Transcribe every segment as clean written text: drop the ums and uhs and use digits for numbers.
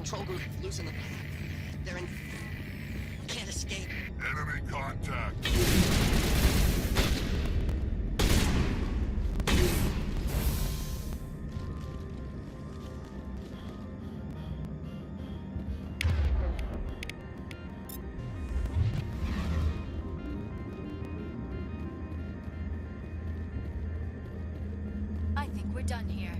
control group. Losing them. They're in... Can't escape. Enemy contact. I think we're done here.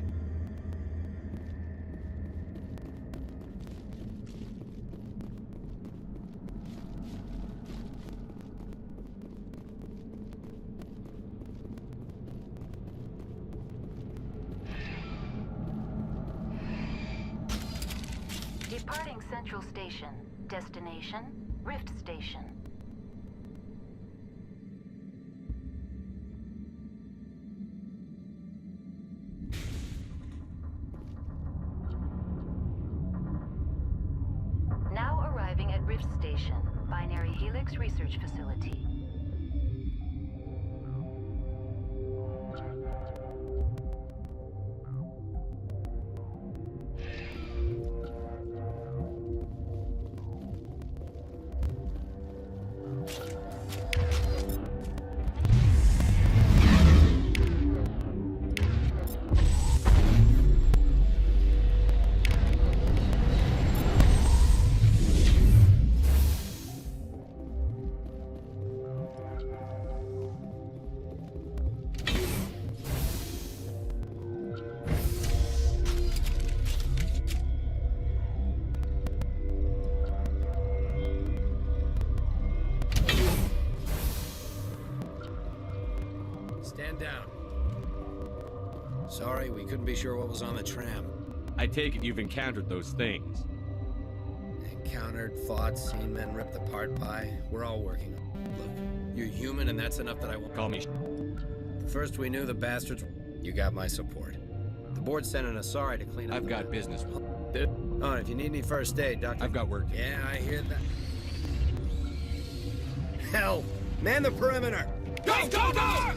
Departing Central Station. Destination, Rift Station. Now arriving at Rift Station, Binary Helix Research Facility. Stand down. Sorry, we couldn't be sure what was on the tram. I take it you've encountered those things. Encountered, fought, seen men ripped apart by. We're all working on it. Look, you're human and that's enough that I won't Call me The first we knew the bastards... You got my support. The board's sending us sorry to clean up I've the- got business with Oh, and if you need any first aid, Doctor... I've got work to do. Yeah, I hear that. Hell! Man the perimeter! Go, go, go!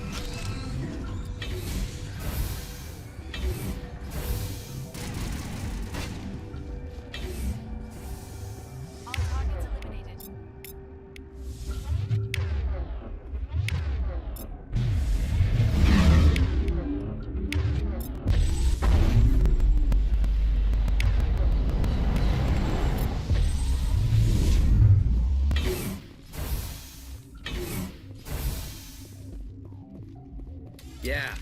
All targets eliminated. Yeah.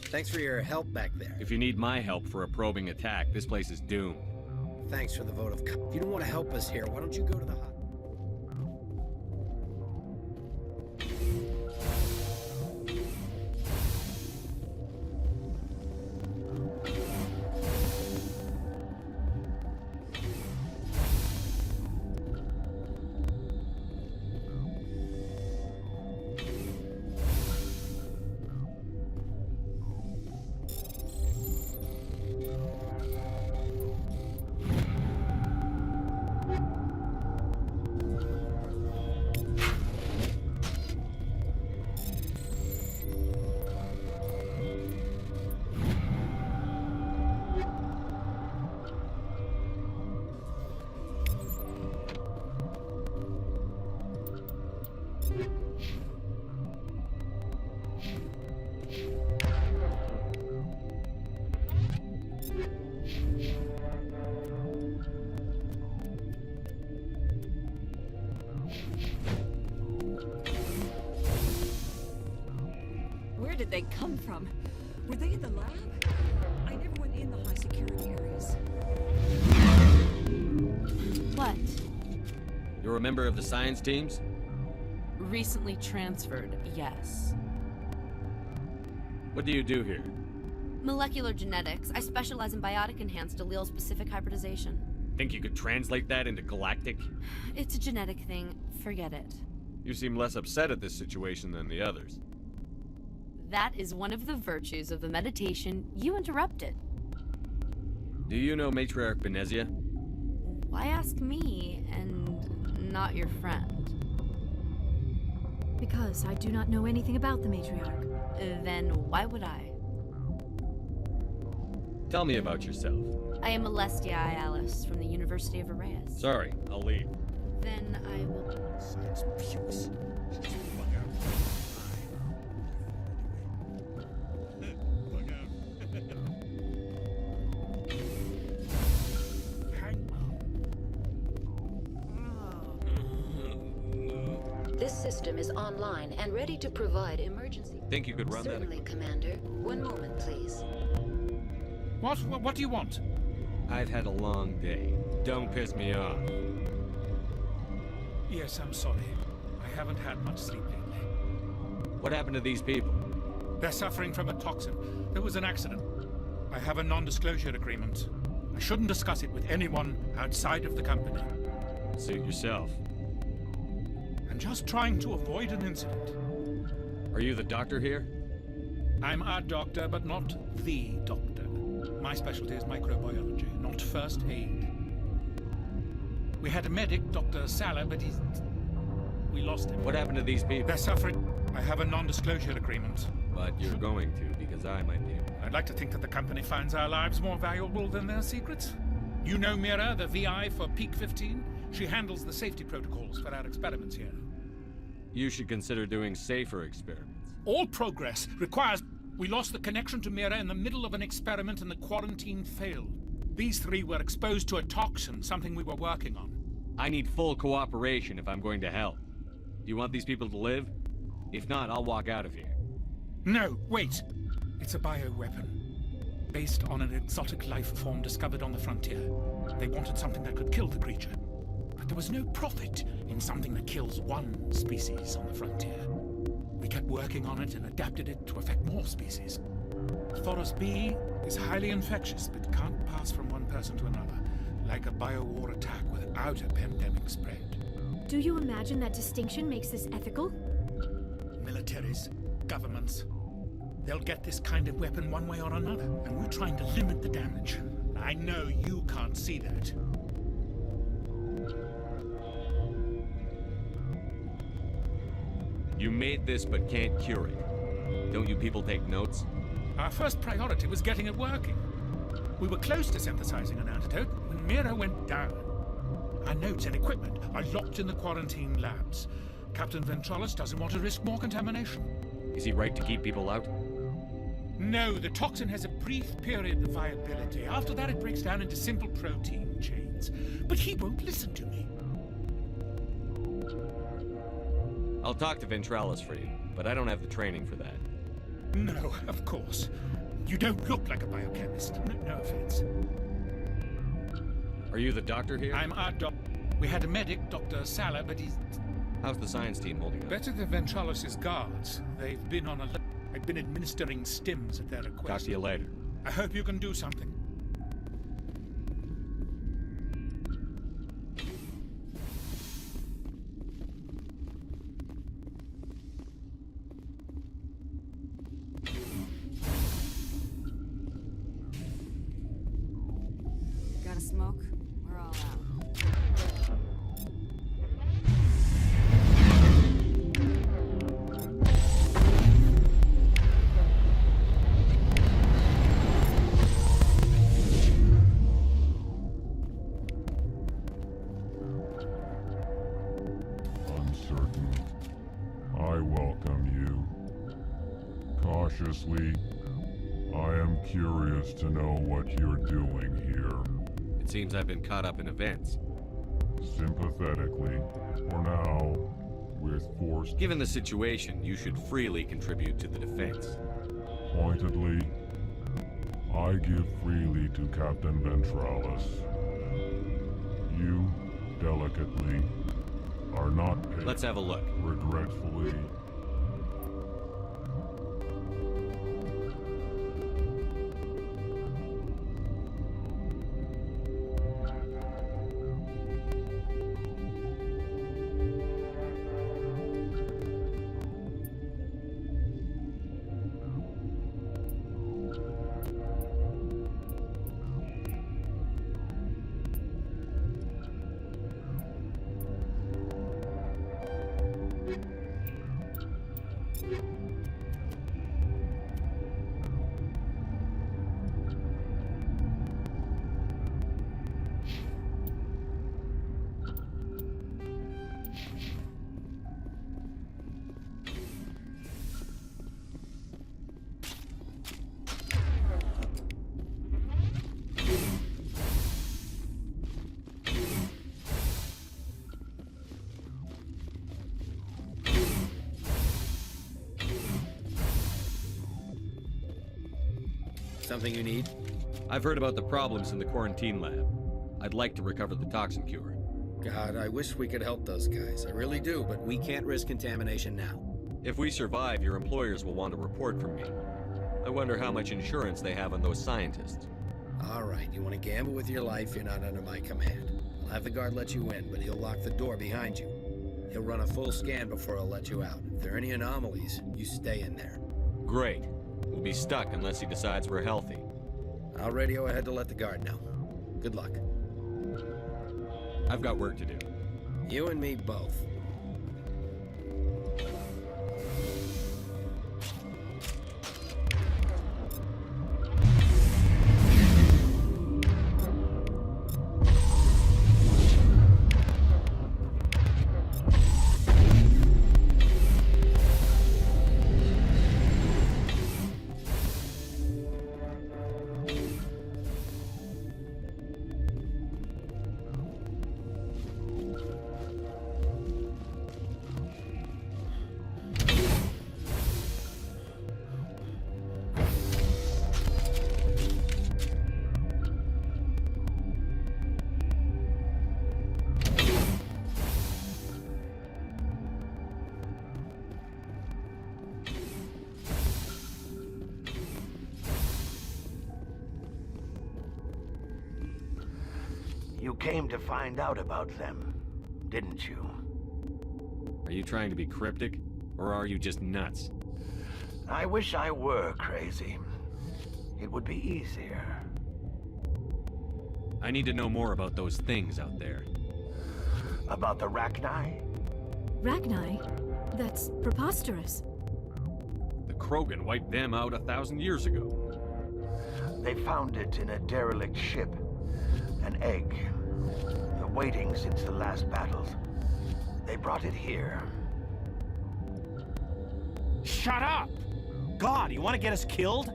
Thanks for your help back there. If you need my help for a probing attack, this place is doomed. Thanks for the vote of... If you don't want to help us here, why don't you go to the hot... Where did they come from? Were they in the lab? I never went in the high security areas. What? You're a member of the science teams? Recently transferred, yes. What do you do here? Molecular genetics. I specialize in biotic-enhanced allele-specific hybridization. Think you could translate that into galactic? It's a genetic thing. Forget it. You seem less upset at this situation than the others. That is one of the virtues of the meditation you interrupted. Do you know Matriarch Benezia? Why ask me and not your friend? Because I do not know anything about the matriarch. Then why would I? Tell me about yourself. I am Alestia Alice from the University of Arrayas. Sorry, I'll leave. Then I will. Science pukes. This system is online and ready to provide emergency. Think you could run Certainly, Commander. One moment, please. What do you want? that? I've had a long day. Don't piss me off. Yes, I'm sorry. I haven't had much sleep lately. What happened to these people? They're suffering from a toxin. There was an accident. I have a non-disclosure agreement. I shouldn't discuss it with anyone outside of the company. Suit yourself. I'm just trying to avoid an incident. Are you the doctor here? I'm a doctor, but not the doctor. My specialty is microbiology, not first aid. We had a medic, Dr. Salah, but we lost him. What happened to these people? They're suffering. I have a non-disclosure agreement. But you're going to, because I might be able. I'd like to think that the company finds our lives more valuable than their secrets. You know Mira, the VI for Peak 15? She handles the safety protocols for our experiments here. You should consider doing safer experiments. All progress requires... We lost the connection to Mira in the middle of an experiment and the quarantine failed. These three were exposed to a toxin, something we were working on. I need full cooperation if I'm going to help. Do you want these people to live? If not, I'll walk out of here. No, wait. It's a bioweapon. Based on an exotic life form discovered on the frontier. They wanted something that could kill the creature. But there was no profit in something that kills one species on the frontier. We kept working on it and adapted it to affect more species. Thoros B is highly infectious, but can't pass from one person to another, like a biowar attack without a pandemic spread. Do you imagine that distinction makes this ethical? Militaries, governments, they'll get this kind of weapon one way or another, and we're trying to limit the damage. I know you can't see that. You made this but can't cure it. Don't you people take notes? Our first priority was getting it working. We were close to synthesizing an antidote when Mira went down. Our notes and equipment are locked in the quarantine labs. Captain Ventralis doesn't want to risk more contamination. Is he right to keep people out? No, the toxin has a brief period of viability. After that, it breaks down into simple protein chains. But he won't listen to me. I'll talk to Ventralis for you, but I don't have the training for that. No, of course. You don't look like a biochemist. No offense. Are you the doctor here? I'm our doc. We had a medic, Dr. Salah, but he's How's the science team holding up? better than Ventralis' guards. They've been on a... I've been administering stims at their request. Talk to you later. I hope you can do something. Got a smoke? We're all out. Uncertain. I welcome you. Cautiously, I am curious to know what you're doing here. It seems I've been caught up in events. Sympathetically, for now, we're forced. Given the situation, you should freely contribute to the defense. Pointedly, I give freely to Captain Ventralis. You, delicately, are not paid. Let's have a look. Regretfully. Something you need? I've heard about the problems in the quarantine lab. I'd like to recover the toxin cure. God, I wish we could help those guys. I really do, but we can't risk contamination now. If we survive, your employers will want a report from me. I wonder how much insurance they have on those scientists. All right, you want to gamble with your life, you're not under my command. I'll have the guard let you in, but he'll lock the door behind you. He'll run a full scan before he'll let you out. If there are any anomalies, you stay in there. Great. We'll be stuck unless he decides we're healthy. I'll radio ahead to let the guard know. Good luck. I've got work to do. You and me both. You came to find out about them, didn't you? Are you trying to be cryptic? Or are you just nuts? I wish I were crazy. It would be easier. I need to know more about those things out there. About the Rachni? Rachni? That's preposterous. The Krogan wiped them out 1,000 years ago. They found it in a derelict ship. An egg. Waiting since the last battles. They brought it here. Shut up! God, you want to get us killed?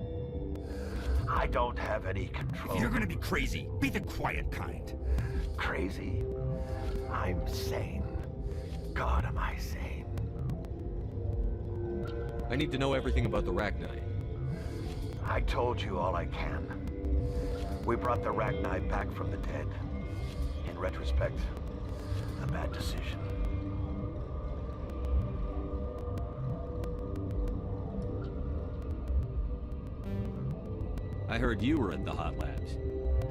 I don't have any control. If you're gonna be crazy, be the quiet kind. Crazy? I'm sane. God, am I sane? I need to know everything about the Rachni. I told you all I can. We brought the Rachni back from the dead. In retrospect, a bad decision. I heard you were at the hot labs.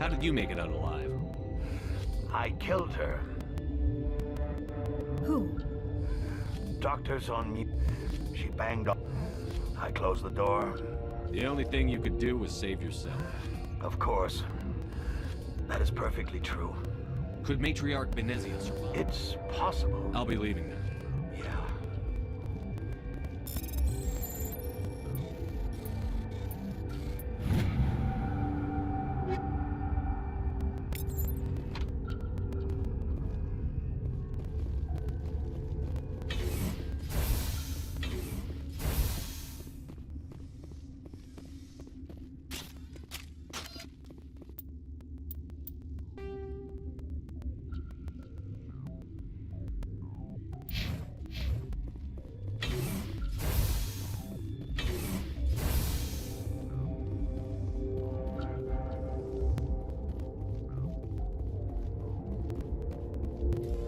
How did you make it out alive? I killed her. Who? Doctor's on mute. She banged up. I closed the door. The only thing you could do was save yourself. Of course. That is perfectly true. Could Matriarch Benezia survive? It's possible. I'll be leaving now. Yeah.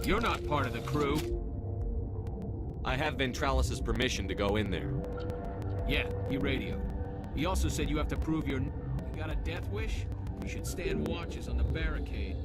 You're not part of the crew. I have Ventralis's permission to go in there. Yeah, he radioed. He also said you have to prove you're... You got a death wish? You should stand watches on the barricade.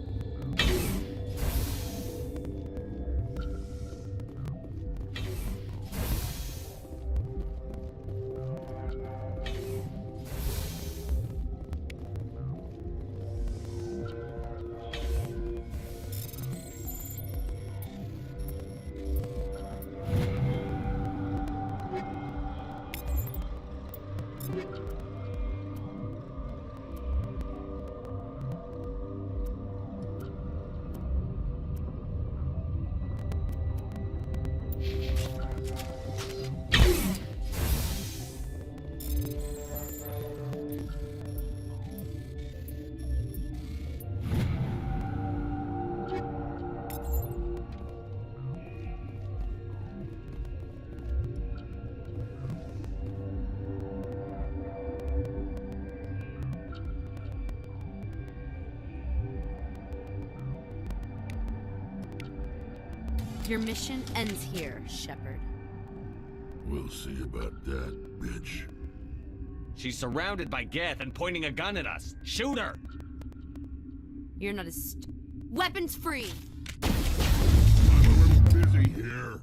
Your mission ends here, Shepard. We'll see about that, bitch. She's surrounded by Geth and pointing a gun at us. Shoot her! You're not as weapons free! I'm a little busy here.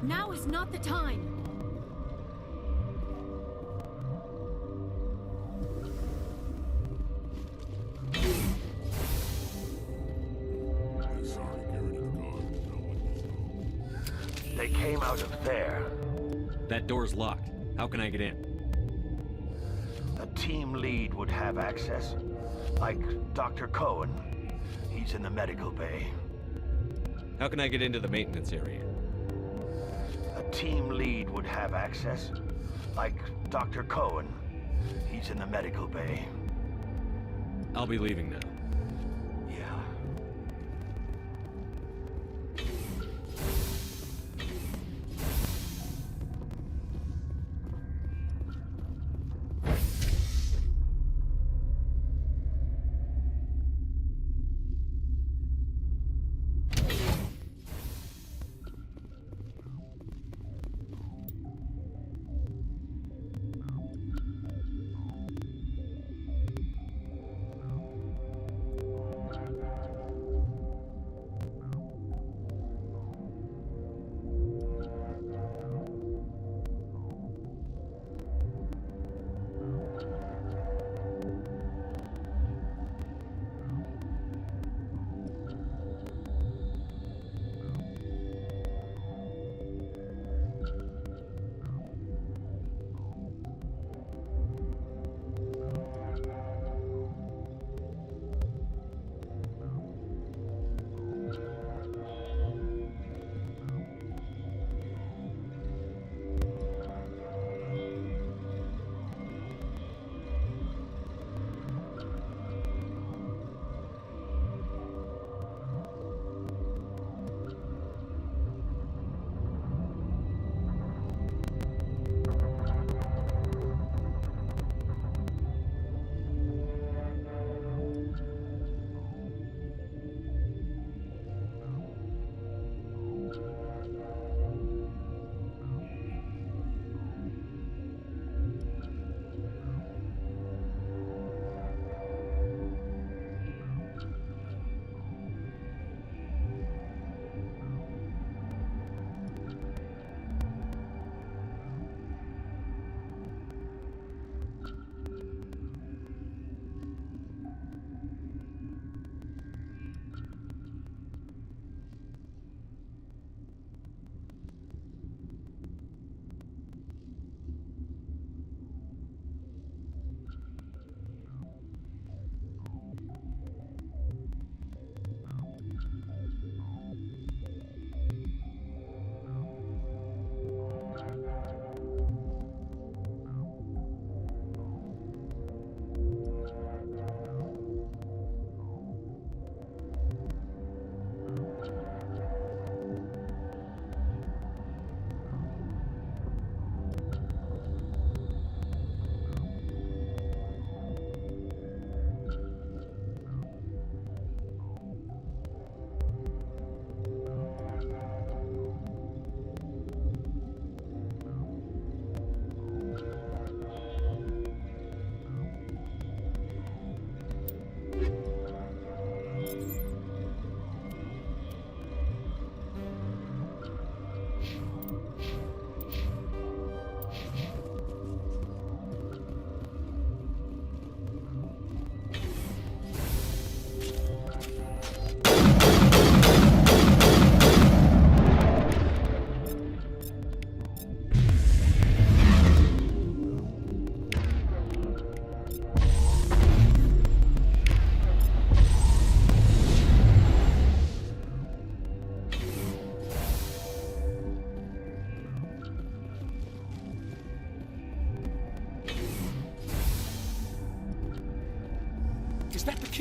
Now is not the time. They came out of there. That door's locked. How can I get in? A team lead would have access. Like Dr. Cohen. He's in the medical bay. How can I get into the maintenance area? A team lead would have access. Like Dr. Cohen. He's in the medical bay. I'll be leaving now. Yeah.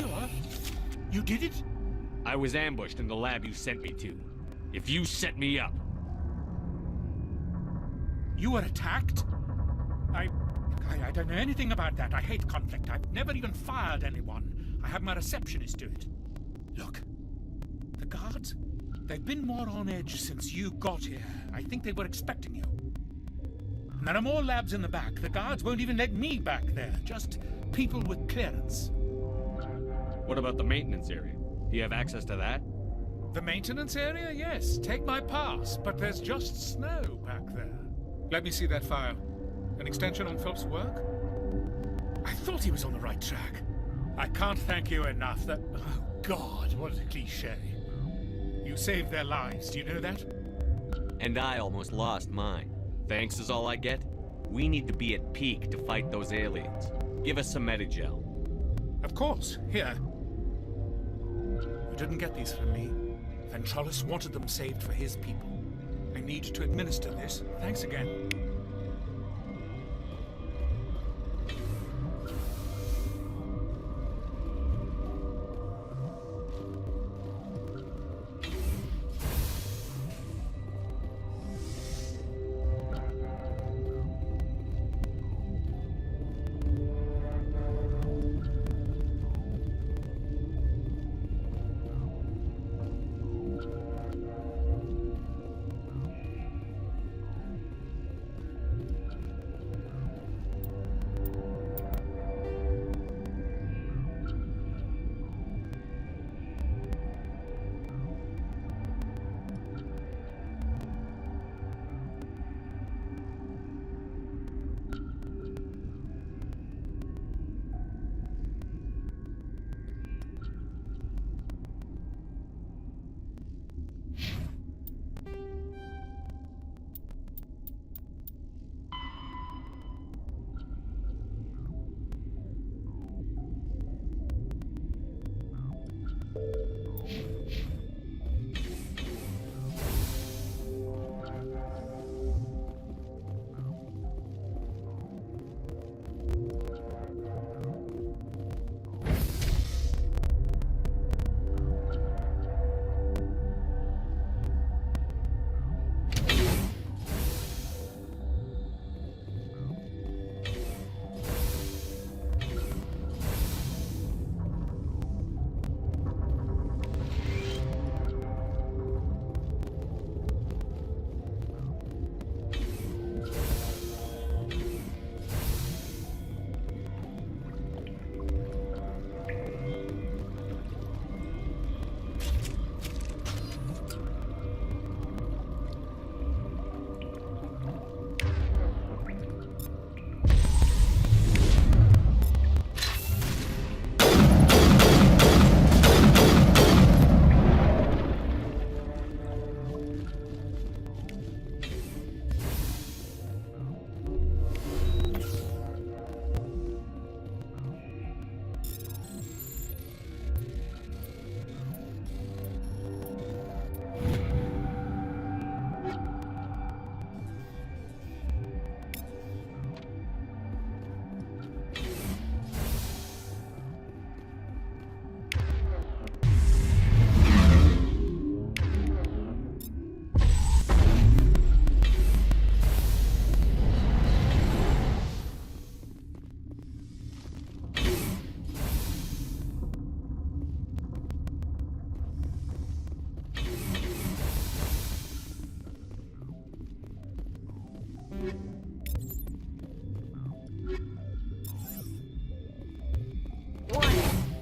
sure? You did it? I was ambushed in the lab you sent me to. If you set me up... You were attacked? I don't know anything about that. I hate conflict. I've never even fired anyone. I have my receptionist do it. Look, the guards, they've been more on edge since you got here. I think they were expecting you. And there are more labs in the back. The guards won't even let me back there. Just people with clearance. What about the maintenance area? Do you have access to that? The maintenance area? Yes. Take my pass. But there's just snow back there. Let me see that file. An extension on Phelps' work? I thought he was on the right track. I can't thank you enough. That... Oh, God, what a cliché. You saved their lives. Do you know that? And I almost lost mine. Thanks is all I get? We need to be at peak to fight those aliens. Give us some Medigel. Of course. Here. You didn't get these from me. Ventrolus wanted them saved for his people. I need to administer this. Thanks again.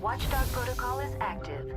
Watchdog protocol is active.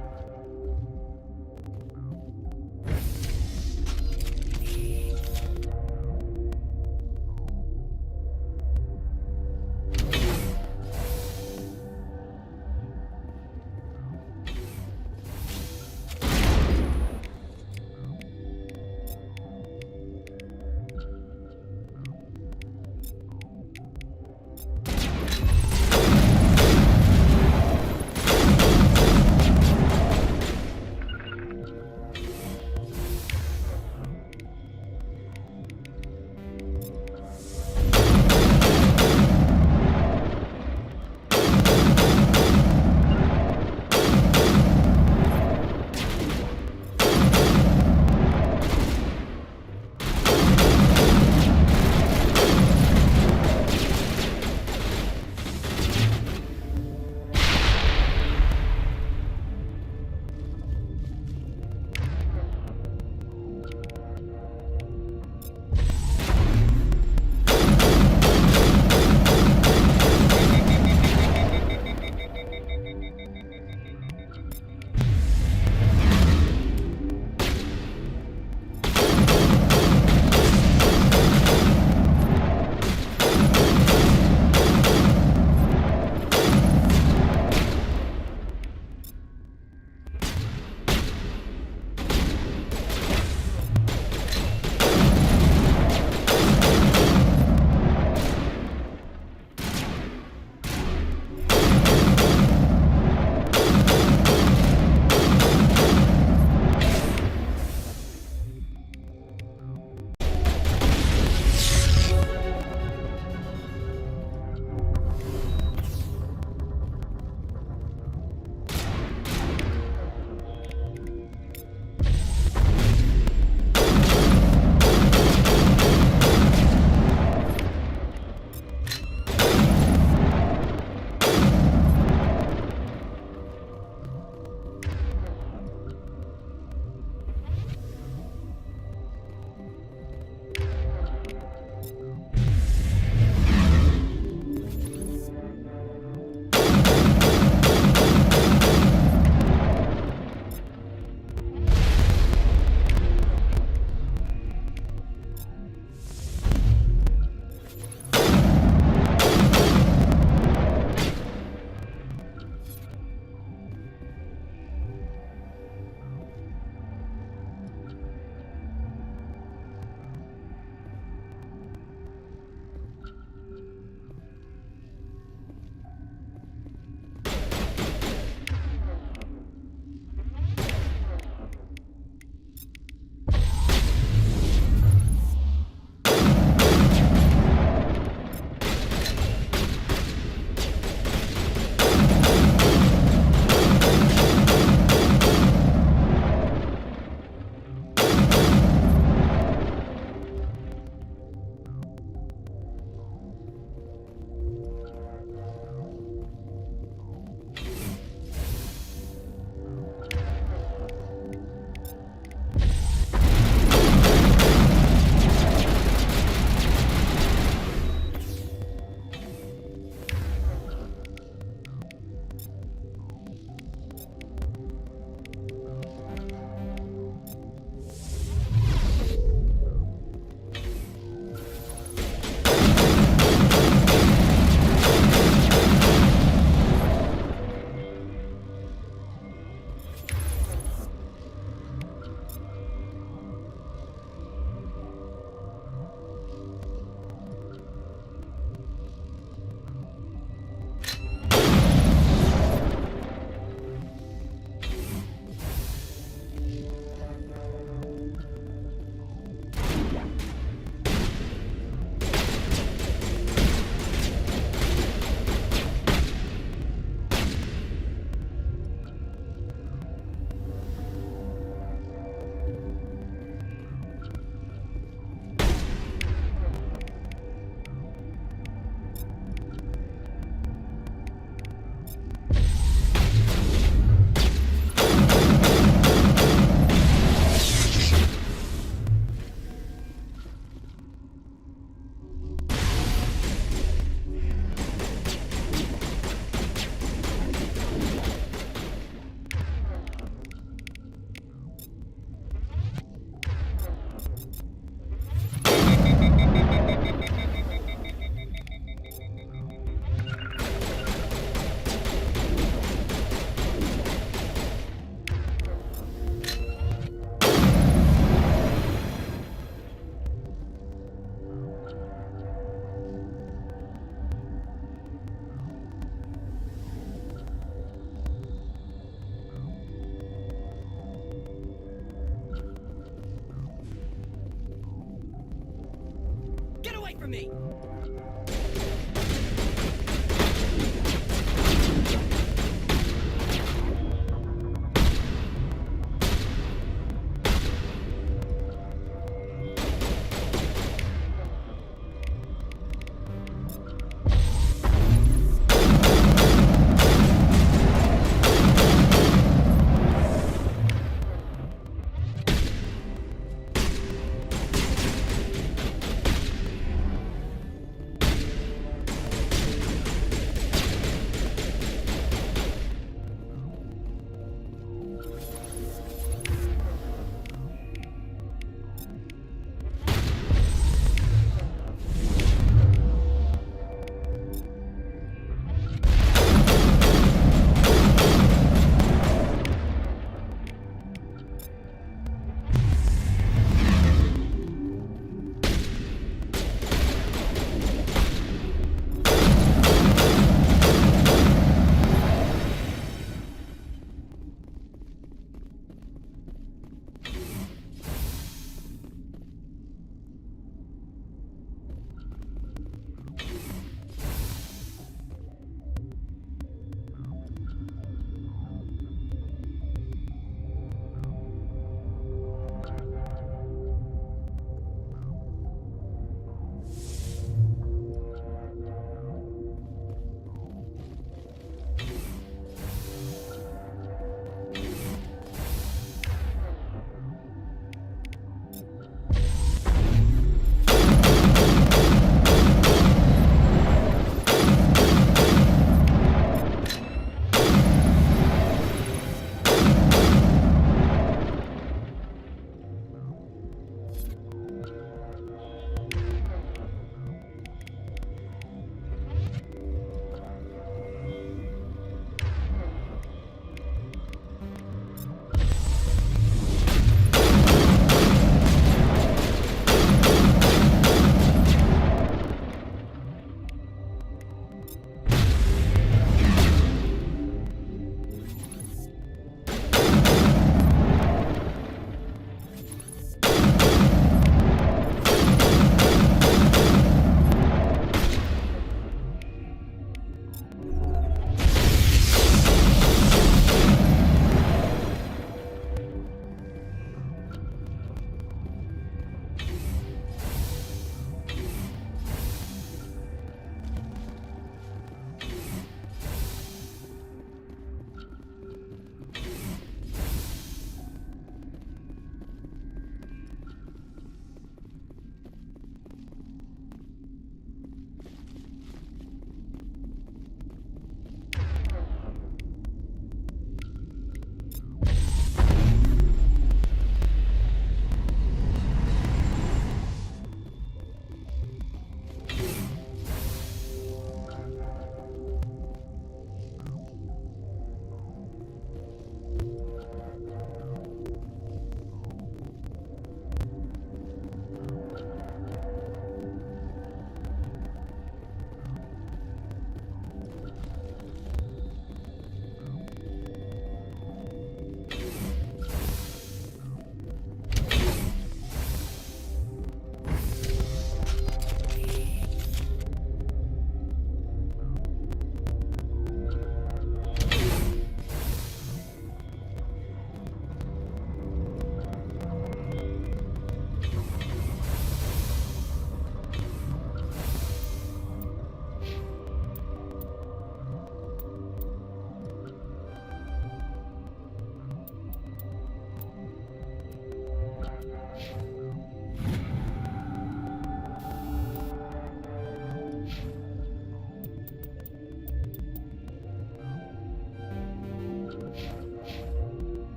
away from me!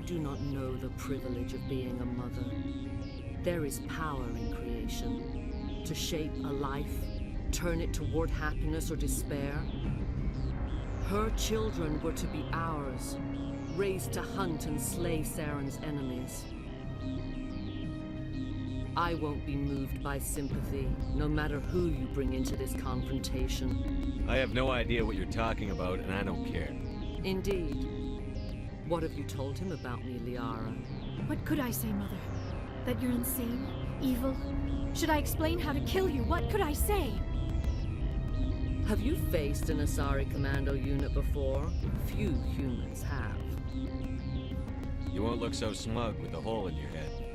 do not know the privilege of being a mother. There is power in creation. To shape a life, turn it toward happiness or despair. Her children were to be ours, raised to hunt and slay Saren's enemies. I won't be moved by sympathy, no matter who you bring into this confrontation. I have no idea what you're talking about, and I don't care. Indeed. What have you told him about me, Liara? What could I say, Mother? That you're insane? Evil? Should I explain how to kill you? What could I say? Have you faced an Asari commando unit before? Few humans have. You won't look so smug with a hole in your head.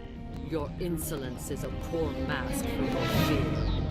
Your insolence is a poor mask for your fear.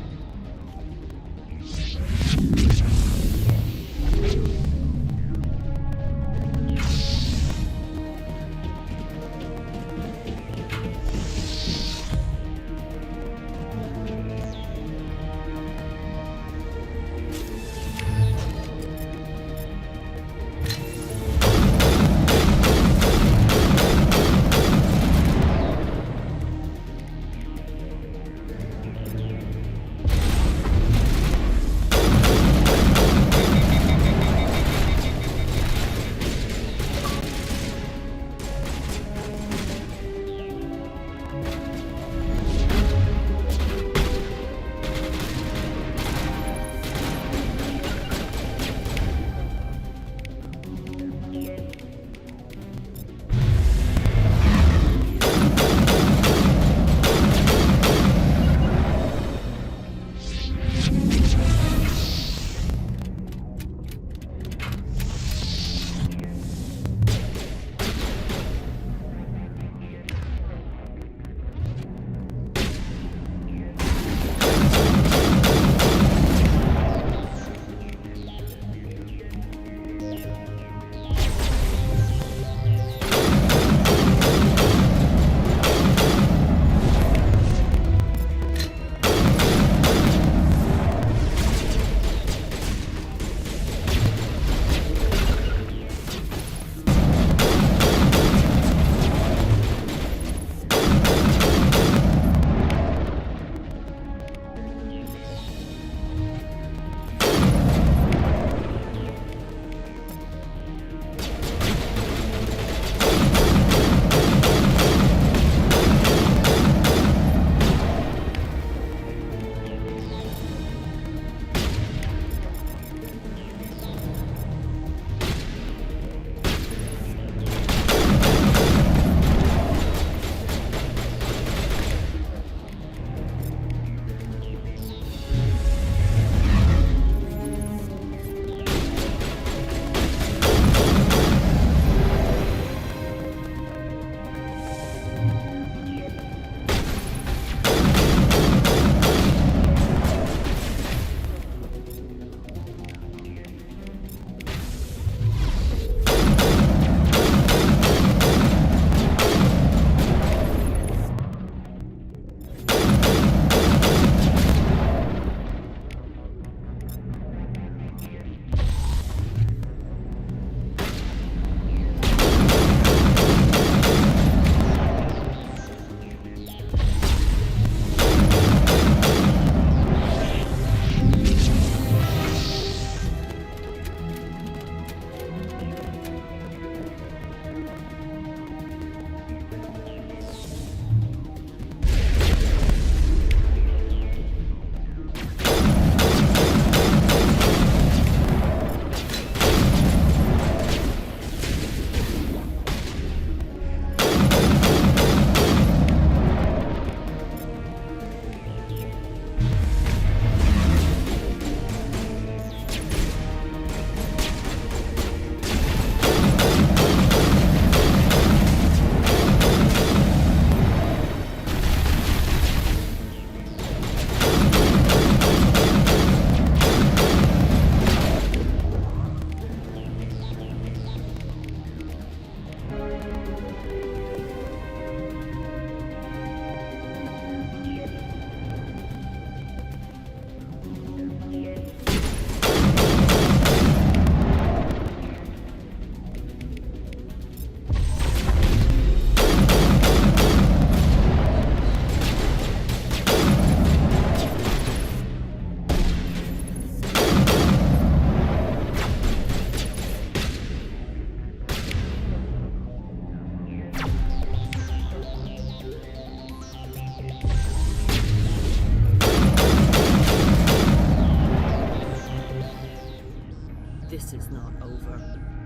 This is not over.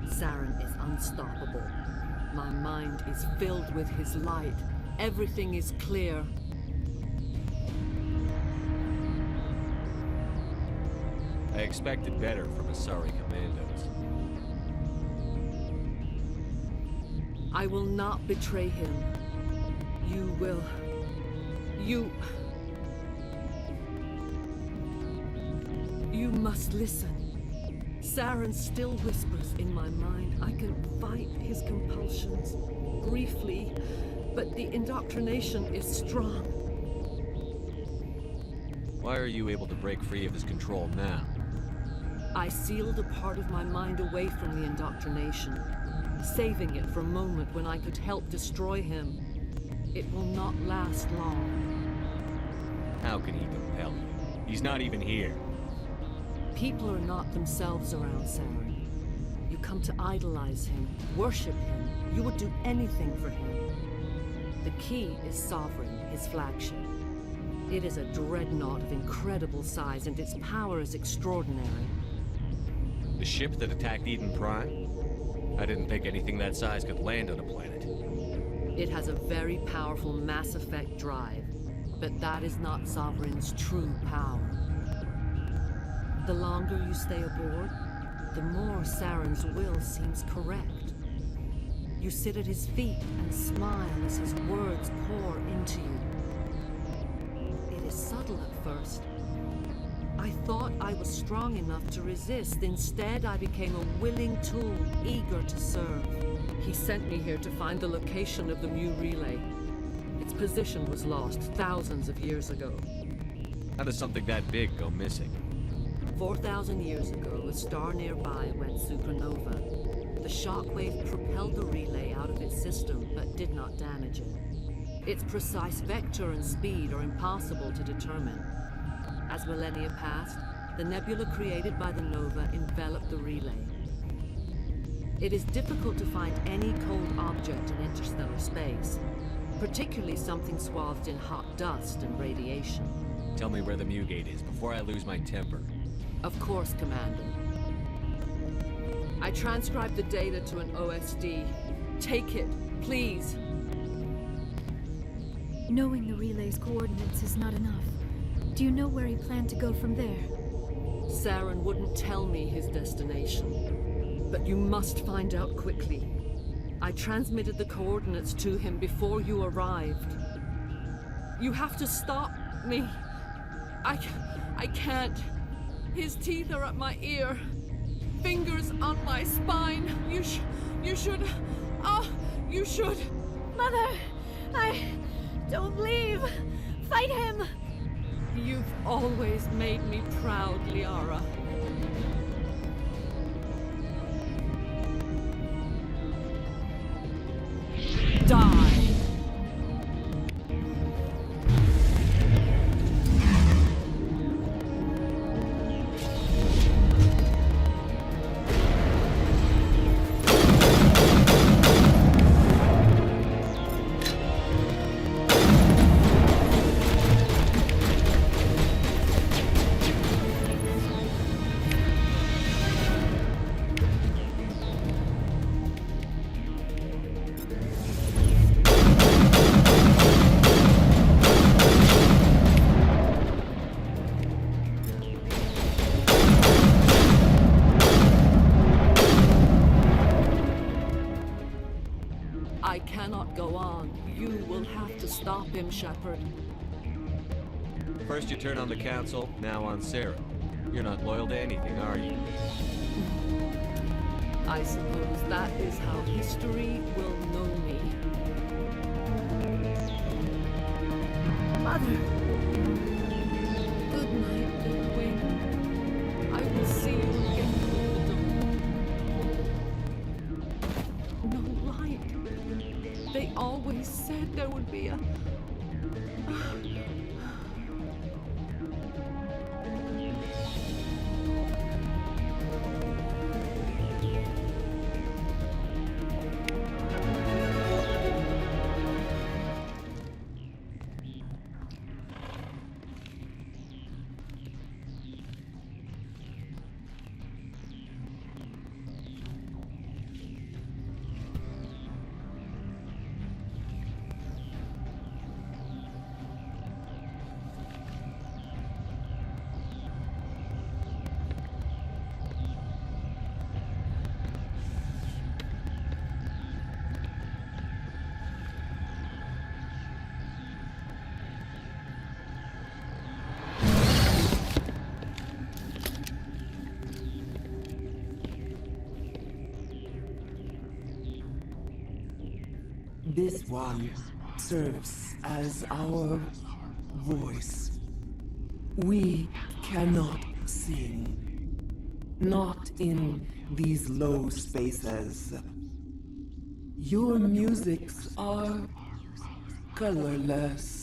Saren is unstoppable. My mind is filled with his light. Everything is clear. I expected better from Asari commandos. I will not betray him. You will. You must listen. Saren still whispers in my mind. I can fight his compulsions briefly, but the indoctrination is strong. Why are you able to break free of his control now? I sealed a part of my mind away from the indoctrination, saving it for a moment when I could help destroy him. It will not last long. How can he compel you? He's not even here. People are not themselves around Saren. You come to idolize him, worship him. You would do anything for him. The key is Sovereign, his flagship. It is a dreadnought of incredible size, and its power is extraordinary. The ship that attacked Eden Prime? I didn't think anything that size could land on a planet. It has a very powerful Mass Effect drive, but that is not Sovereign's true power. The longer you stay aboard, the more Saren's will seems correct. You sit at his feet and smile as his words pour into you. It is subtle at first. I thought I was strong enough to resist. Instead, I became a willing tool, eager to serve. He sent me here to find the location of the Mu relay. Its position was lost thousands of years ago. How does something that big go missing? 4,000 years ago, a star nearby went supernova. The shockwave propelled the relay out of its system, but did not damage it. Its precise vector and speed are impossible to determine. As millennia passed, the nebula created by the nova enveloped the relay. It is difficult to find any cold object in interstellar space, particularly something swathed in hot dust and radiation. Tell me where the Mu gate is before I lose my temper. Of course, Commander. I transcribed the data to an OSD. Take it, please. Knowing the relay's coordinates is not enough. Do you know where he planned to go from there? Saren wouldn't tell me his destination. But you must find out quickly. I transmitted the coordinates to him before you arrived. You have to stop me. I can't. His teeth are at my ear. Fingers on my spine. You should. Mother! Don't leave! Fight him! You've always made me proud, Liara. Die! I cannot go on. You will have to stop him, Shepard. First you turn on the Council, now on Sarah. You're not loyal to anything, are you? I suppose that is how history will know me. Mother! Good night, little wing. I will see you again with the dawn. No light. They always said there would be a... This one serves as our voice. We cannot sing. Not in these low spaces. Your musics are colorless.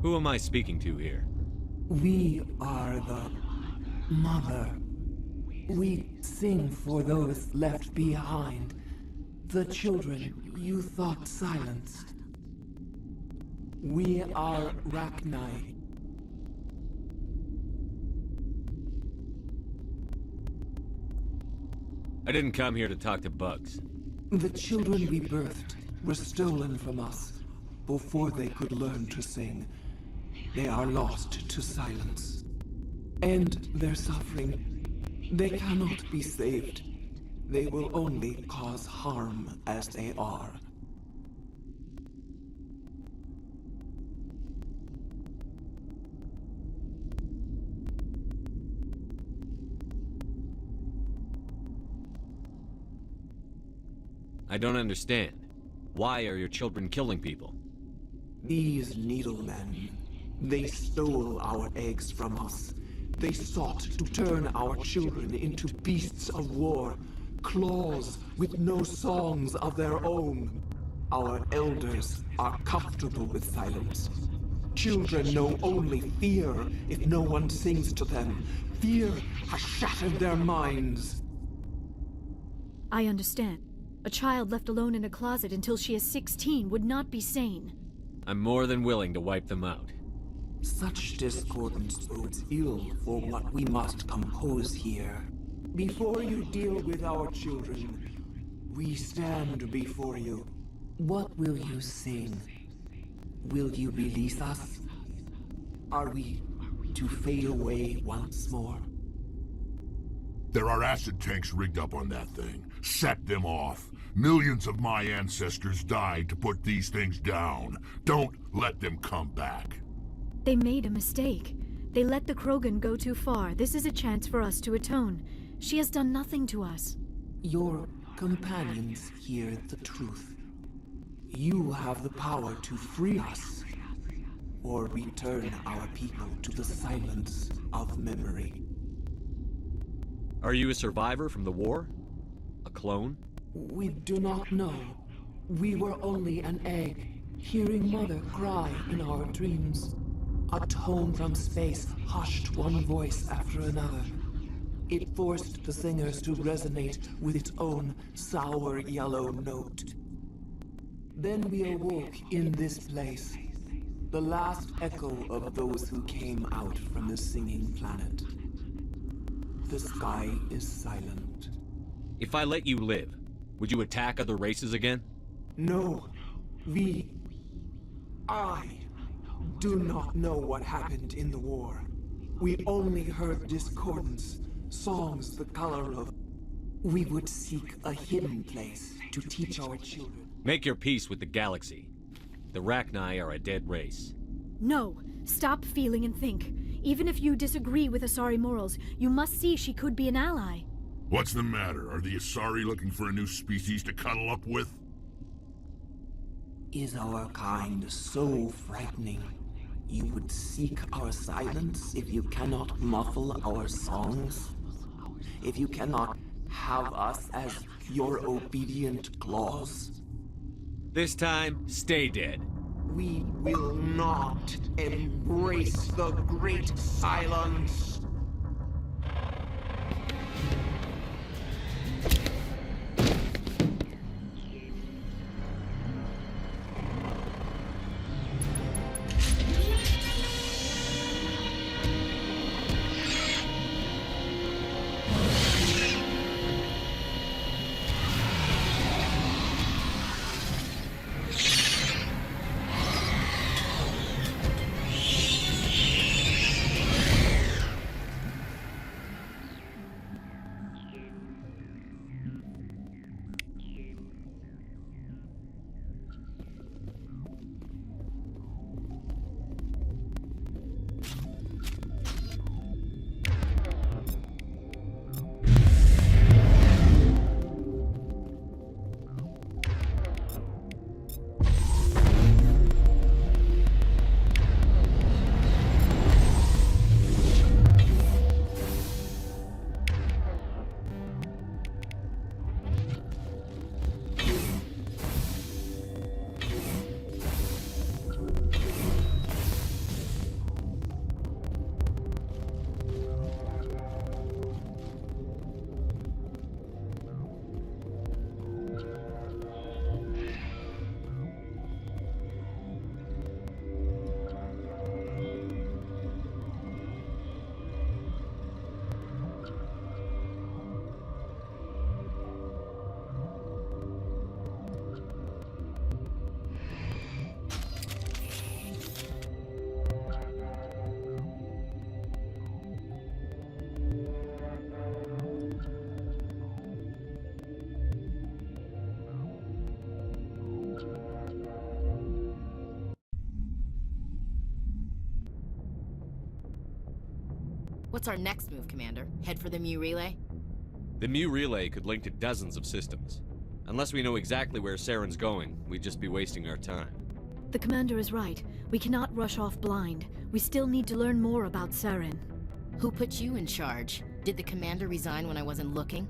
Who am I speaking to here? We are the mother. We sing for those left behind. The children you thought silenced. We are Rachni. I didn't come here to talk to bugs. The children we birthed were stolen from us before they could learn to sing. They are lost to silence. And their suffering, they cannot be saved. They will only cause harm as they are. I don't understand. Why are your children killing people? These needlemen, they stole our eggs from us. They sought to turn our children into beasts of war, claws with no songs of their own. Our elders are comfortable with silence. Children know only fear if no one sings to them. Fear has shattered their minds. I understand. A child left alone in a closet until she is 16 would not be sane. I'm more than willing to wipe them out. Such discordance bodes ill for what we must compose here. Before you deal with our children, we stand before you. What will you sing? Will you release us? Are we to fade away once more? There are acid tanks rigged up on that thing. Set them off. Millions of my ancestors died to put these things down. Don't let them come back. They made a mistake. They let the Krogan go too far. This is a chance for us to atone. She has done nothing to us. Your companions hear the truth. You have the power to free us, or return our people to the silence of memory. Are you a survivor from the war? A clone? We do not know. We were only an egg, hearing Mother cry in our dreams. A tone from space hushed one voice after another. It forced the singers to resonate with its own sour yellow note. Then we awoke in this place, the last echo of those who came out from the singing planet. The sky is silent. If I let you live, would you attack other races again? No. I do not know what happened in the war. We only heard discordance, songs the color of... We would seek a hidden place to teach our children. Make your peace with the galaxy. The Rachni are a dead race. No. Stop feeling and think. Even if you disagree with Asari morals, you must see she could be an ally. What's the matter? Are the Asari looking for a new species to cuddle up with? Is our kind so frightening? You would seek our silence if you cannot muffle our songs? If you cannot have us as your obedient claws? This time, stay dead. We will not embrace the great silence. What's our next move, Commander? Head for the Mu relay? The Mu relay could link to dozens of systems. Unless we know exactly where Saren's going, we'd just be wasting our time. The commander is right. We cannot rush off blind. We still need to learn more about Saren. Who put you in charge? Did the commander resign when I wasn't looking?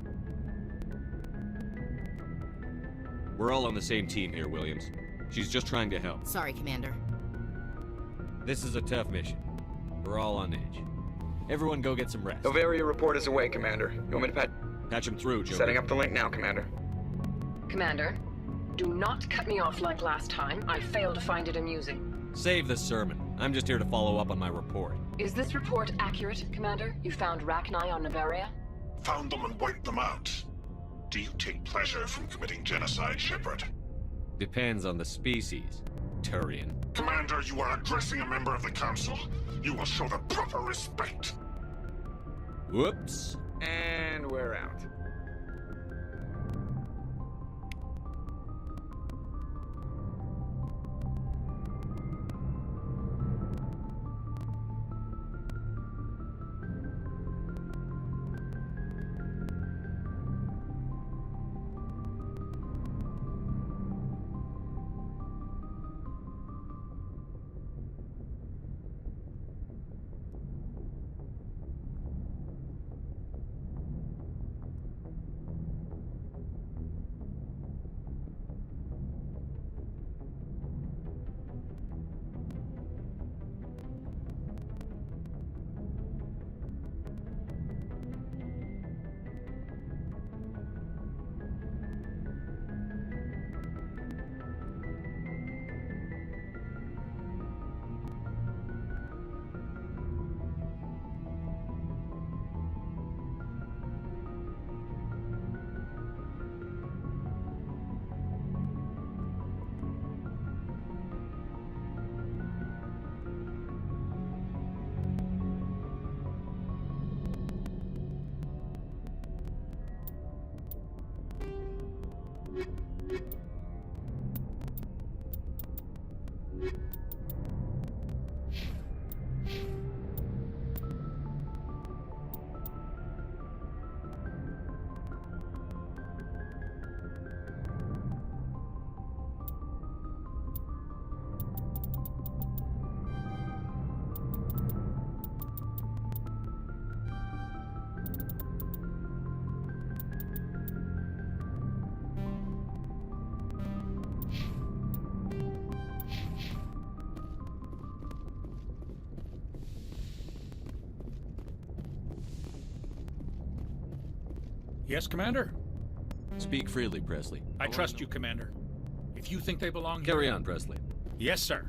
We're all on the same team here, Williams. She's just trying to help. Sorry, Commander. This is a tough mission. We're all on edge. Everyone go get some rest. Novaria report is away, Commander. You want me to patch him through, Joe? Setting up the link now, Commander. Commander, do not cut me off like last time. I failed to find it amusing. Save the sermon. I'm just here to follow up on my report. Is this report accurate, Commander? You found Rachni on Novaria? Found them and wiped them out. Do you take pleasure from committing genocide, Shepard? Depends on the species, Turian. Commander, you are addressing a member of the Council. You will show the proper respect. Whoops. And we're out. Yes, Commander? Speak freely, Presley. I trust you, Commander. If you think they belong here... Carry here... on, Presley. Yes, sir.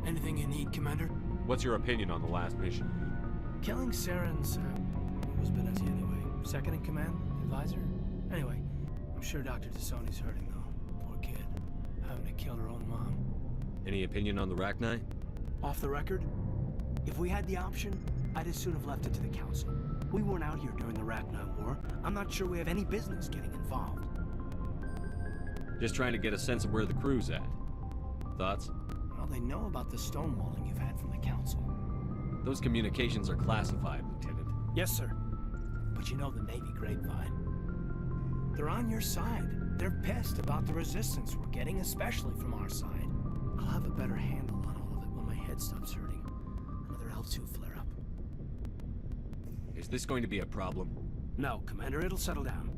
Anything you need, Commander? What's your opinion on the last mission? Killing Saren's, was Benezzi anyway? Second in command? Advisor? Anyway, I'm sure Dr. Tassoni's hurting, though. Poor kid. Having to kill her own mom. Any opinion on the Rachni? Off the record, if we had the option, I'd as soon have left it to the Council. We weren't out here during the Rachni War. I'm not sure we have any business getting involved. Just trying to get a sense of where the crew's at. Thoughts? Well, they know about the stonewalling you've had from the Council. Those communications are classified, Lieutenant. Yes, sir. But you know the Navy grapevine. They're on your side. They're pissed about the resistance we're getting, especially from our side. I'll have a better handle on all of it when my head stops hurting. Another L2 flare-up. Is this going to be a problem? No, Commander, it'll settle down.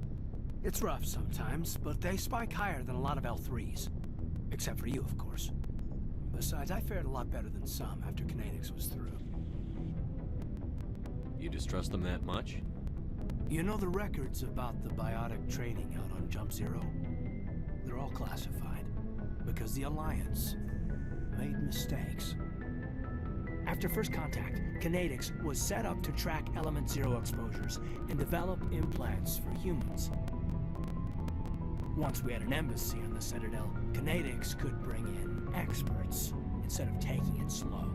It's rough sometimes, but they spike higher than a lot of L3s. Except for you, of course. Besides, I fared a lot better than some after Kinetics was through. You distrust them that much? You know the records about the biotic training out on Jump Zero? They're all classified. Because the Alliance made mistakes. After first contact, Kinetics was set up to track Element Zero exposures and develop implants for humans. Once we had an embassy on the Citadel, Kinetics could bring in experts instead of taking it slow.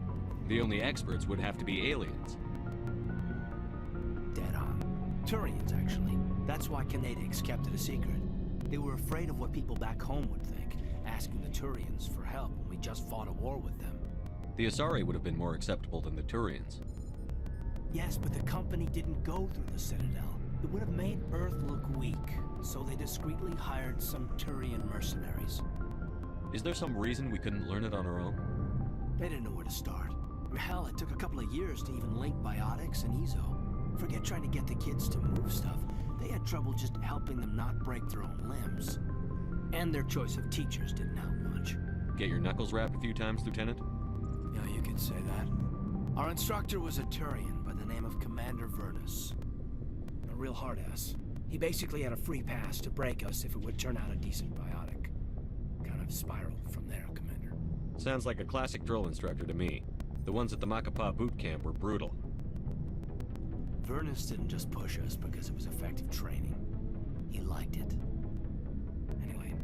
The only experts would have to be aliens. Dead on. Turians, actually. That's why Kinetics kept it a secret. They were afraid of what people back home would think, asking the Turians for help when we just fought a war with them. The Asari would have been more acceptable than the Turians. Yes, but the company didn't go through the Citadel. It would have made Earth look weak, so they discreetly hired some Turian mercenaries. Is there some reason we couldn't learn it on our own? They didn't know where to start. Hell, it took a couple of years to even link biotics and Ezo. Forget trying to get the kids to move stuff. They had trouble just helping them not break their own limbs. And their choice of teachers didn't help much. Get your knuckles rapped a few times, Lieutenant? Yeah, you could say that. Our instructor was a Turian by the name of Commander Vernus. A real hard-ass. He basically had a free pass to break us if it would turn out a decent biotic. Kind of spiraled from there, Commander. Sounds like a classic drill instructor to me. The ones at the Macapa boot camp were brutal. Vernus didn't just push us because it was effective training. He liked it. Anyway,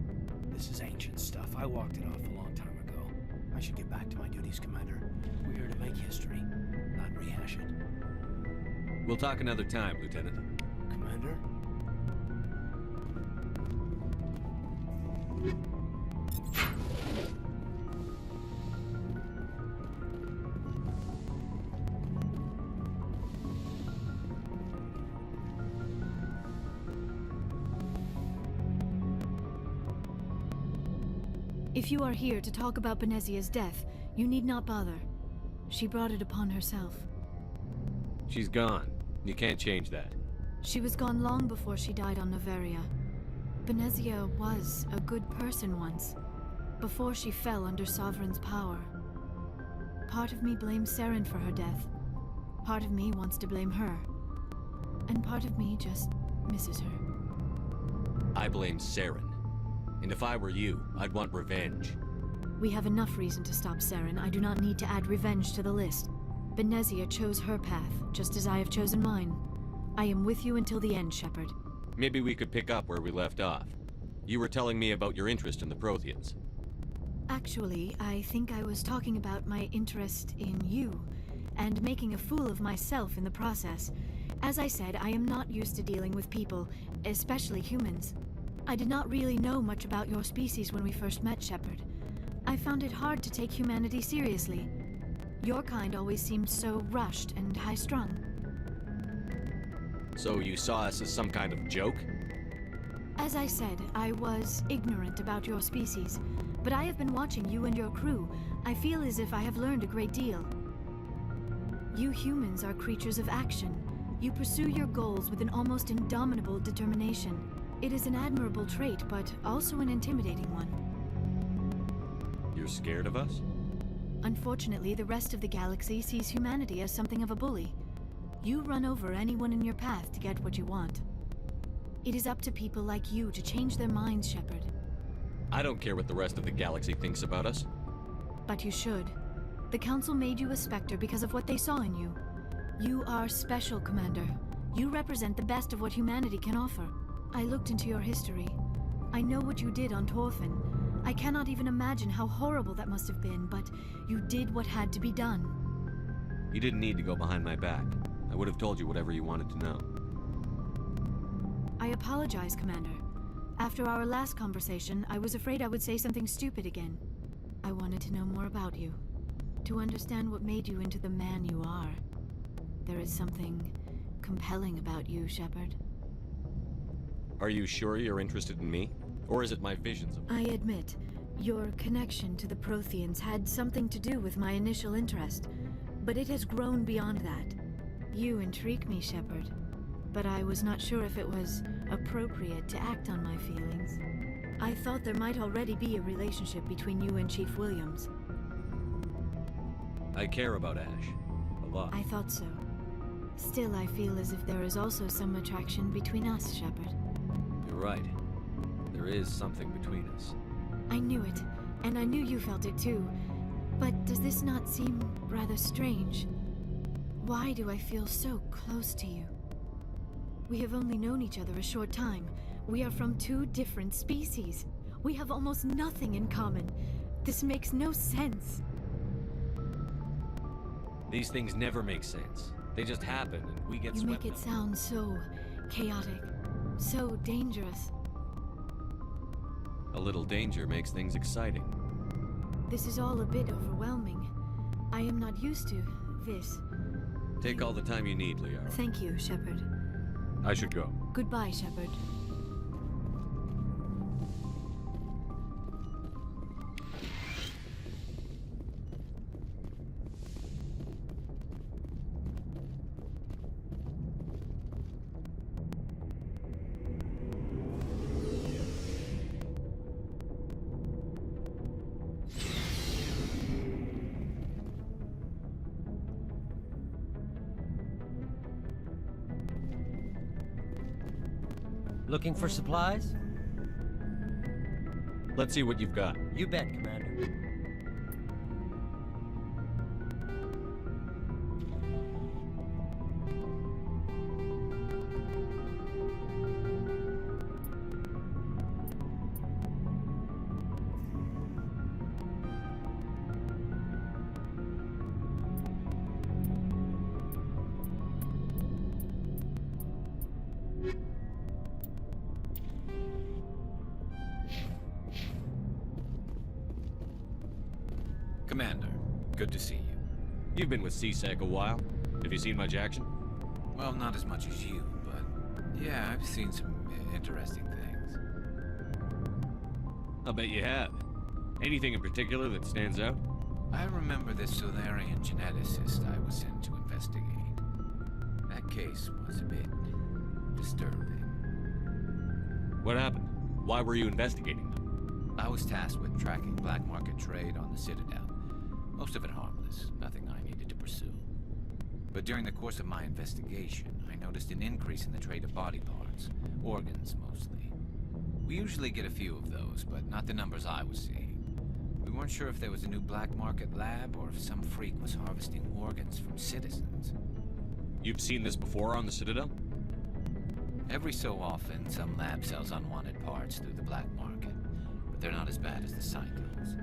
this is ancient stuff. I walked it off a long time ago. I should get back to my duties, Commander. We're here to make history, not rehash it. We'll talk another time, Lieutenant. Commander? If you are here to talk about Benezia's death, you need not bother. She brought it upon herself. She's gone. You can't change that. She was gone long before she died on Noveria. Benezia was a good person once, before she fell under Sovereign's power. Part of me blames Saren for her death. Part of me wants to blame her. And part of me just misses her. I blame Saren. And if I were you, I'd want revenge. We have enough reason to stop Saren. I do not need to add revenge to the list. Benezia chose her path, just as I have chosen mine. I am with you until the end, Shepard. Maybe we could pick up where we left off. You were telling me about your interest in the Protheans. Actually, I think I was talking about my interest in you, and making a fool of myself in the process. As I said, I am not used to dealing with people, especially humans. I did not really know much about your species when we first met, Shepard. I found it hard to take humanity seriously. Your kind always seemed so rushed and high-strung. So you saw us as some kind of joke? As I said, I was ignorant about your species, but I have been watching you and your crew. I feel as if I have learned a great deal. You humans are creatures of action. You pursue your goals with an almost indomitable determination. It is an admirable trait, but also an intimidating one. You're scared of us? Unfortunately, the rest of the galaxy sees humanity as something of a bully. You run over anyone in your path to get what you want. It is up to people like you to change their minds, Shepard. I don't care what the rest of the galaxy thinks about us. But you should. The Council made you a Spectre because of what they saw in you. You are special, Commander. You represent the best of what humanity can offer. I looked into your history. I know what you did on Torfin. I cannot even imagine how horrible that must have been, but you did what had to be done. You didn't need to go behind my back. I would have told you whatever you wanted to know. I apologize, Commander. After our last conversation, I was afraid I would say something stupid again. I wanted to know more about you, to understand what made you into the man you are. There is something compelling about you, Shepard. Are you sure you're interested in me? Or is it my visions of... I admit, your connection to the Protheans had something to do with my initial interest, but it has grown beyond that. You intrigue me, Shepard, but I was not sure if it was appropriate to act on my feelings. I thought there might already be a relationship between you and Chief Williams. I care about Ash. A lot. I thought so. Still, I feel as if there is also some attraction between us, Shepard. You're right. There is something between us. I knew it, and I knew you felt it too. But does this not seem rather strange? Why do I feel so close to you? We have only known each other a short time. We are from two different species. We have almost nothing in common. This makes no sense. These things never make sense. They just happen, and we get You swept make it up. sound so chaotic, so dangerous. A little danger makes things exciting. This is all a bit overwhelming. I am not used to this. Take all the time you need, Liara. Thank you, Shepard. I should go. Goodbye, Shepard. Looking for supplies? Let's see what you've got. You bet, Commander. Commander, good to see you. You've been with CSEC a while. Have you seen much action? Well, not as much as you, but yeah, I've seen some interesting things. I'll bet you have. Anything in particular that stands out? I remember this Solarian geneticist I was sent to investigate. That case was a bit disturbing. What happened? Why were you investigating them? I was tasked with tracking black market trade on the Citadel. Most of it harmless, nothing I needed to pursue. But during the course of my investigation, I noticed an increase in the trade of body parts, organs mostly. We usually get a few of those, but not the numbers I was seeing. We weren't sure if there was a new black market lab or if some freak was harvesting organs from citizens. You've seen this before on the Citadel? Every so often, some lab sells unwanted parts through the black market, but they're not as bad as the cyclones.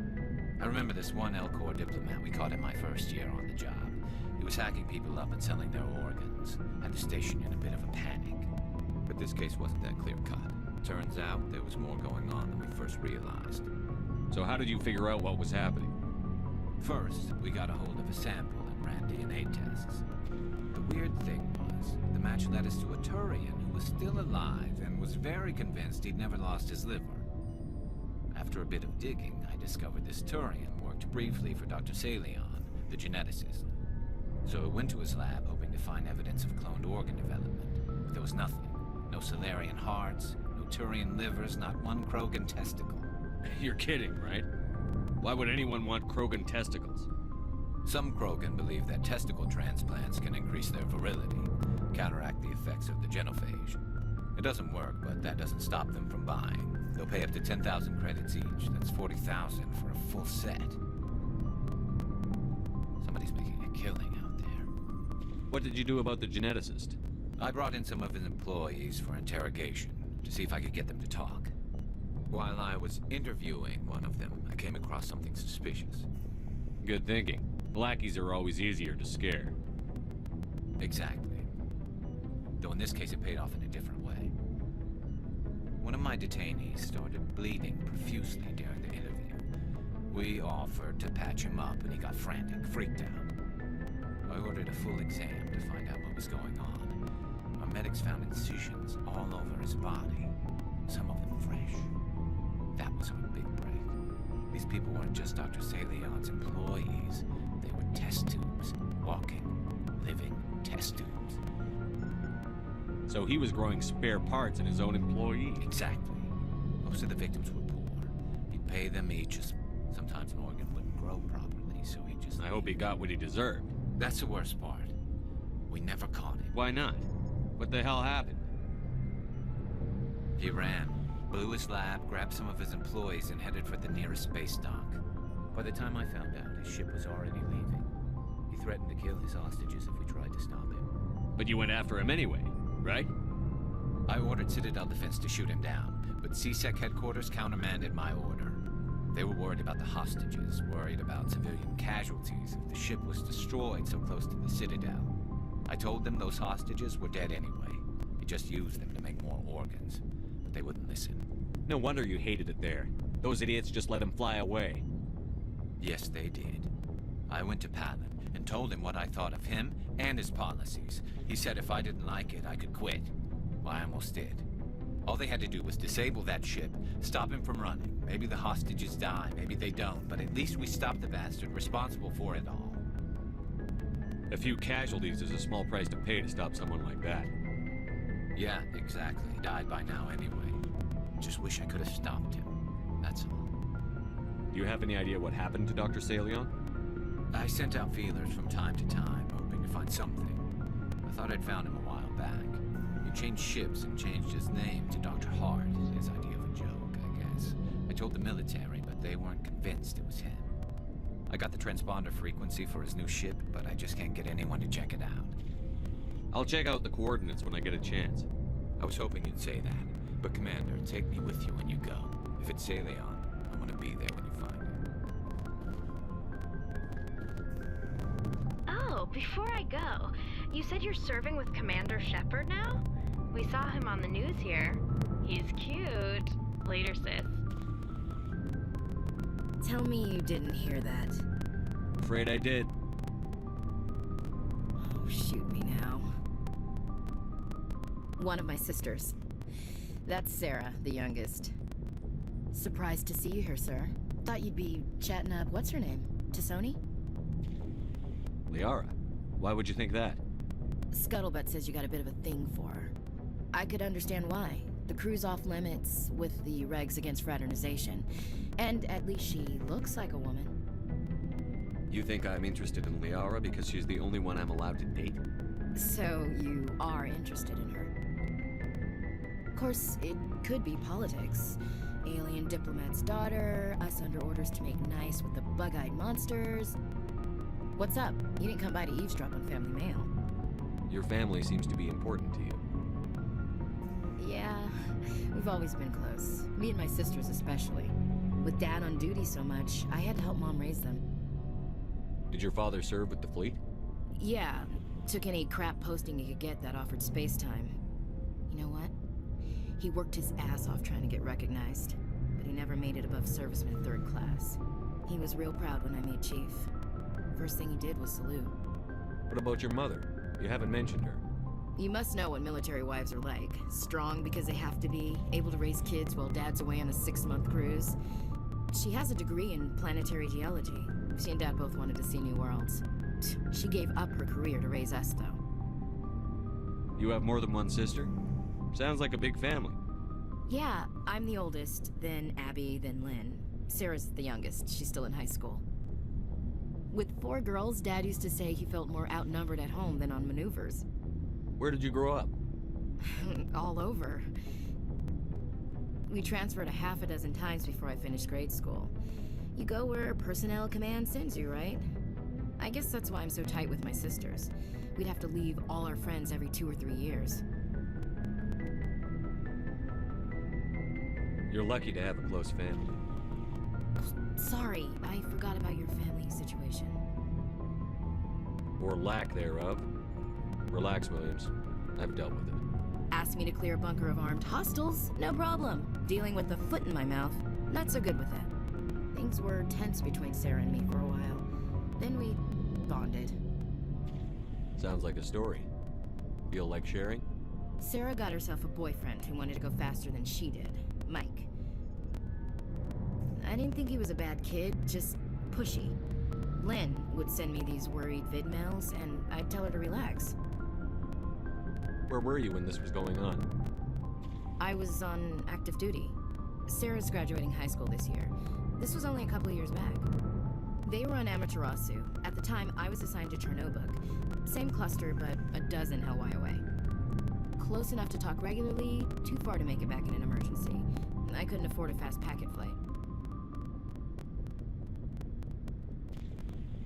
I remember this one El-Corps diplomat we caught in my first year on the job. He was hacking people up and selling their organs, had the station in a bit of a panic. But this case wasn't that clear-cut. Turns out there was more going on than we first realized. So how did you figure out what was happening? First, we got a hold of a sample and ran DNA tests. The weird thing was, the match led us to a Turian who was still alive and was very convinced he'd never lost his liver. After a bit of digging, I discovered this Turian worked briefly for Dr. Salion, the geneticist. So I went to his lab hoping to find evidence of cloned organ development. But there was nothing. No Solarian hearts, no Turian livers, not one Krogan testicle. You're kidding, right? Why would anyone want Krogan testicles? Some Krogan believe that testicle transplants can increase their virility, counteract the effects of the genophage. It doesn't work, but that doesn't stop them from buying. They'll pay up to 10,000 credits each. That's 40,000 for a full set. Somebody's making a killing out there. What did you do about the geneticist? I brought in some of his employees for interrogation, to see if I could get them to talk. While I was interviewing one of them, I came across something suspicious. Good thinking. Lackeys are always easier to scare. Exactly. Though in this case it paid off in a different way. One of my detainees started bleeding profusely during the interview. We offered to patch him up and he got frantic, freaked out. I ordered a full exam to find out what was going on. Our medics found incisions all over his body, some of them fresh. That was our big break. These people weren't just Dr. Salion's employees. They were test tubes. Walking, living test tubes. So he was growing spare parts in his own employee. Exactly. Most of the victims were poor. He'd pay them each. Sometimes an organ wouldn't grow properly, so he just... I hope he got what he deserved. That's the worst part. We never caught him. Why not? What the hell happened? He ran, blew his lab, grabbed some of his employees, and headed for the nearest space dock. By the time I found out, his ship was already leaving. He threatened to kill his hostages if we tried to stop him. But you went after him anyway, right? I ordered Citadel Defense to shoot him down, but CSEC headquarters countermanded my order. They were worried about the hostages, worried about civilian casualties if the ship was destroyed so close to the Citadel. I told them those hostages were dead anyway. We just used them to make more organs, but they wouldn't listen. No wonder you hated it there. Those idiots just let him fly away. Yes, they did. I went to Palin and told him what I thought of him and his policies. He said if I didn't like it, I could quit. Well, I almost did. All they had to do was disable that ship, stop him from running. Maybe the hostages die, maybe they don't, but at least we stopped the bastard responsible for it all. A few casualties is a small price to pay to stop someone like that. Yeah, exactly. Died by now anyway. Just wish I could have stopped him. That's all. Do you have any idea what happened to Dr. Salion? I sent out feelers from time to time, hoping to find something. I thought I'd found him a while back. He changed ships and changed his name to Dr. Hart, his idea of a joke, I guess. I told the military, but they weren't convinced it was him. I got the transponder frequency for his new ship, but I just can't get anyone to check it out. I'll check out the coordinates when I get a chance. I was hoping you'd say that, but Commander, take me with you when you go. If it's Salion, I want to be there when you find it. Oh, before I go, you said you're serving with Commander Shepard now? We saw him on the news here. He's cute. Later, sis. Tell me you didn't hear that. Afraid I did. Oh, shoot me now. One of my sisters. That's Sarah, the youngest. Surprised to see you here, sir. Thought you'd be chatting up, what's her name? Tassoni? Liara? Why would you think that? Scuttlebutt says you got a bit of a thing for her. I could understand why. The crew's off limits with the regs against fraternization. And at least she looks like a woman. You think I'm interested in Liara because she's the only one I'm allowed to date? So you are interested in her. Of course, it could be politics. Alien diplomat's daughter, us under orders to make nice with the bug-eyed monsters. What's up? You didn't come by to eavesdrop on family mail. Your family seems to be important to you. Yeah, we've always been close. Me and my sisters especially. With Dad on duty so much, I had to help Mom raise them. Did your father serve with the fleet? Yeah, took any crap posting he could get that offered space time. You know what? He worked his ass off trying to get recognized, but he never made it above serviceman 3rd class. He was real proud when I made chief. First thing he did was salute. What about your mother? You haven't mentioned her. You must know what military wives are like. Strong because they have to be, able to raise kids while Dad's away on a 6-month cruise. She has a degree in planetary geology. She and Dad both wanted to see new worlds. She gave up her career to raise us, though. You have more than one sister? Sounds like a big family. Yeah, I'm the oldest, then Abby, then Lynn. Sarah's the youngest. She's still in high school. With 4 girls, Dad used to say he felt more outnumbered at home than on maneuvers. Where did you grow up? All over. We transferred a half a dozen times before I finished grade school. You go where personnel command sends you, right? I guess that's why I'm so tight with my sisters. We'd have to leave all our friends every 2 or 3 years. You're lucky to have a close family. Sorry, I forgot about your family situation. Or lack thereof. Relax, Williams. I've dealt with it. Asked me to clear a bunker of armed hostiles? No problem. Dealing with the foot in my mouth? Not so good with that. Things were tense between Sarah and me for a while. Then we bonded. Sounds like a story. Feel like sharing? Sarah got herself a boyfriend who wanted to go faster than she did. Mike. I didn't think he was a bad kid, just pushy. Lynn would send me these worried vidmails, and I'd tell her to relax. Where were you when this was going on? I was on active duty. Sarah's graduating high school this year. This was only a couple of years back. They were on Amaterasu. At the time, I was assigned to Chernobog. Same cluster, but a dozen Hawaii away. Close enough to talk regularly, too far to make it back in an emergency. I couldn't afford a fast packet flight.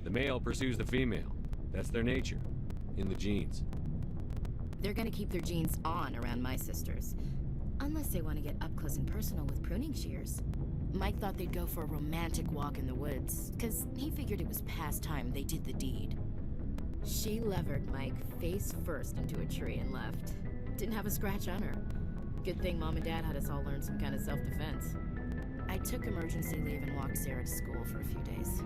The male pursues the female. That's their nature. In the genes. They're gonna keep their genes on around my sisters. Unless they want to get up close and personal with pruning shears. Mike thought they'd go for a romantic walk in the woods, because he figured it was past time they did the deed. She levered Mike face first into a tree and left. Didn't have a scratch on her. Good thing Mom and Dad had us all learn some kind of self-defense. I took emergency leave and walked Sarah to school for a few days.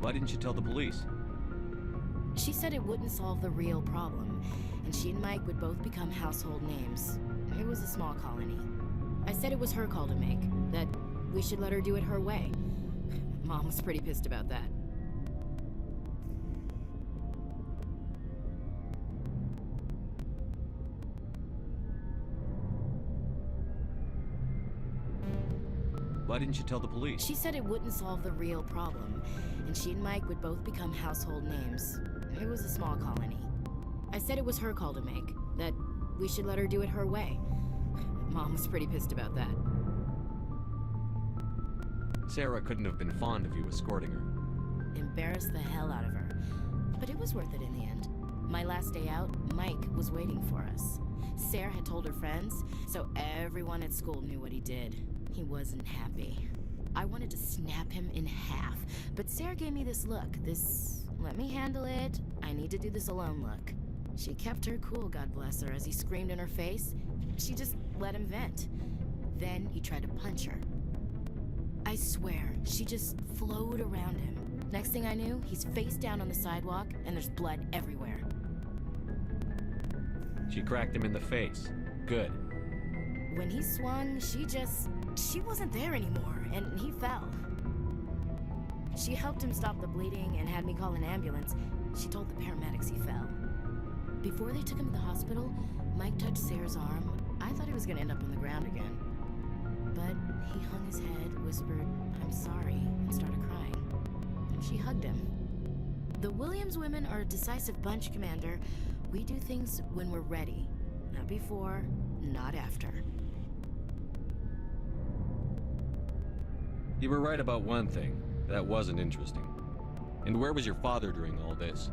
Why didn't you tell the police? She said it wouldn't solve the real problem, and she and Mike would both become household names. It was a small colony. I said it was her call to make, that we should let her do it her way. Mom was pretty pissed about that. Why didn't you tell the police? She said it wouldn't solve the real problem, and she and Mike would both become household names. It was a small colony. I said it was her call to make, that we should let her do it her way. Mom was pretty pissed about that. Sarah couldn't have been fond of you escorting her. Embarrassed the hell out of her. But it was worth it in the end. My last day out, Mike was waiting for us. Sarah had told her friends, so everyone at school knew what he did. He wasn't happy. I wanted to snap him in half, but Sarah gave me this look, this let me handle it, I need to do this alone look. She kept her cool, God bless her, as he screamed in her face. She just let him vent. Then he tried to punch her. I swear, she just flowed around him. Next thing I knew, he's face down on the sidewalk, and there's blood everywhere. She cracked him in the face. Good. When he swung, she wasn't there anymore, and he fell. She helped him stop the bleeding and had me call an ambulance. She told the paramedics he fell. Before they took him to the hospital, Mike touched Sarah's arm. I thought he was gonna end up on the ground again. But he hung his head, whispered, "I'm sorry," and started crying. And she hugged him. The Williams women are a decisive bunch, Commander. We do things when we're ready. Not before, not after. You were right about one thing. That wasn't interesting. And where was your father during all this?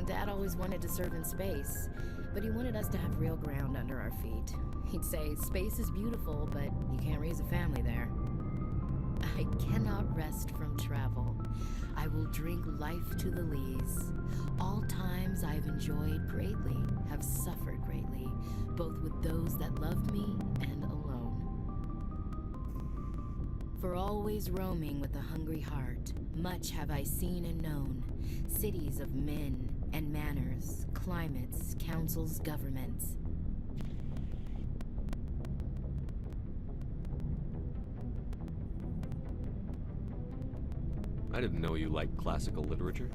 Dad always wanted to serve in space, but he wanted us to have real ground under our feet. He'd say, space is beautiful, but you can't raise a family there. I cannot rest from travel. I will drink life to the lees. All times I've enjoyed greatly, have suffered greatly, both with those that loved me and alone. For always roaming with a hungry heart, much have I seen and known, cities of men and manners, climates, councils, governments. I didn't know you liked classical literature.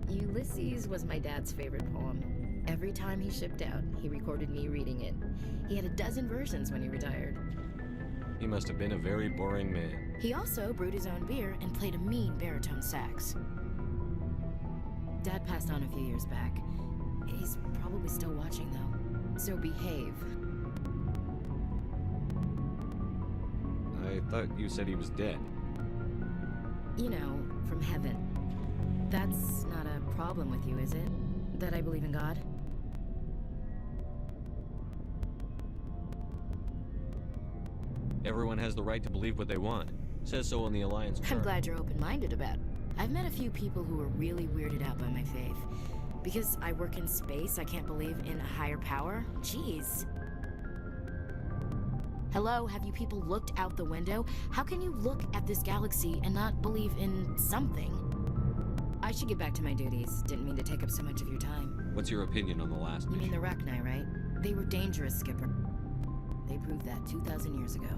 Ulysses was my dad's favorite poem. Every time he shipped out, he recorded me reading it. He had a dozen versions when he retired. He must have been a very boring man. He also brewed his own beer and played a mean baritone sax. Dad passed on a few years back. He's probably still watching, though. So behave. I thought you said he was dead. You know, from heaven. That's not a problem with you, is it? That I believe in God? Everyone has the right to believe what they want. Says so in the Alliance Charter. I'm glad you're open-minded about it. I've met a few people who are really weirded out by my faith. Because I work in space, I can't believe in a higher power? Jeez. Hello, have you people looked out the window? How can you look at this galaxy and not believe in something? I should get back to my duties. Didn't mean to take up so much of your time. What's your opinion on the last You mission? mean the Rachni, right? They were dangerous, Skipper. They proved that 2,000 years ago.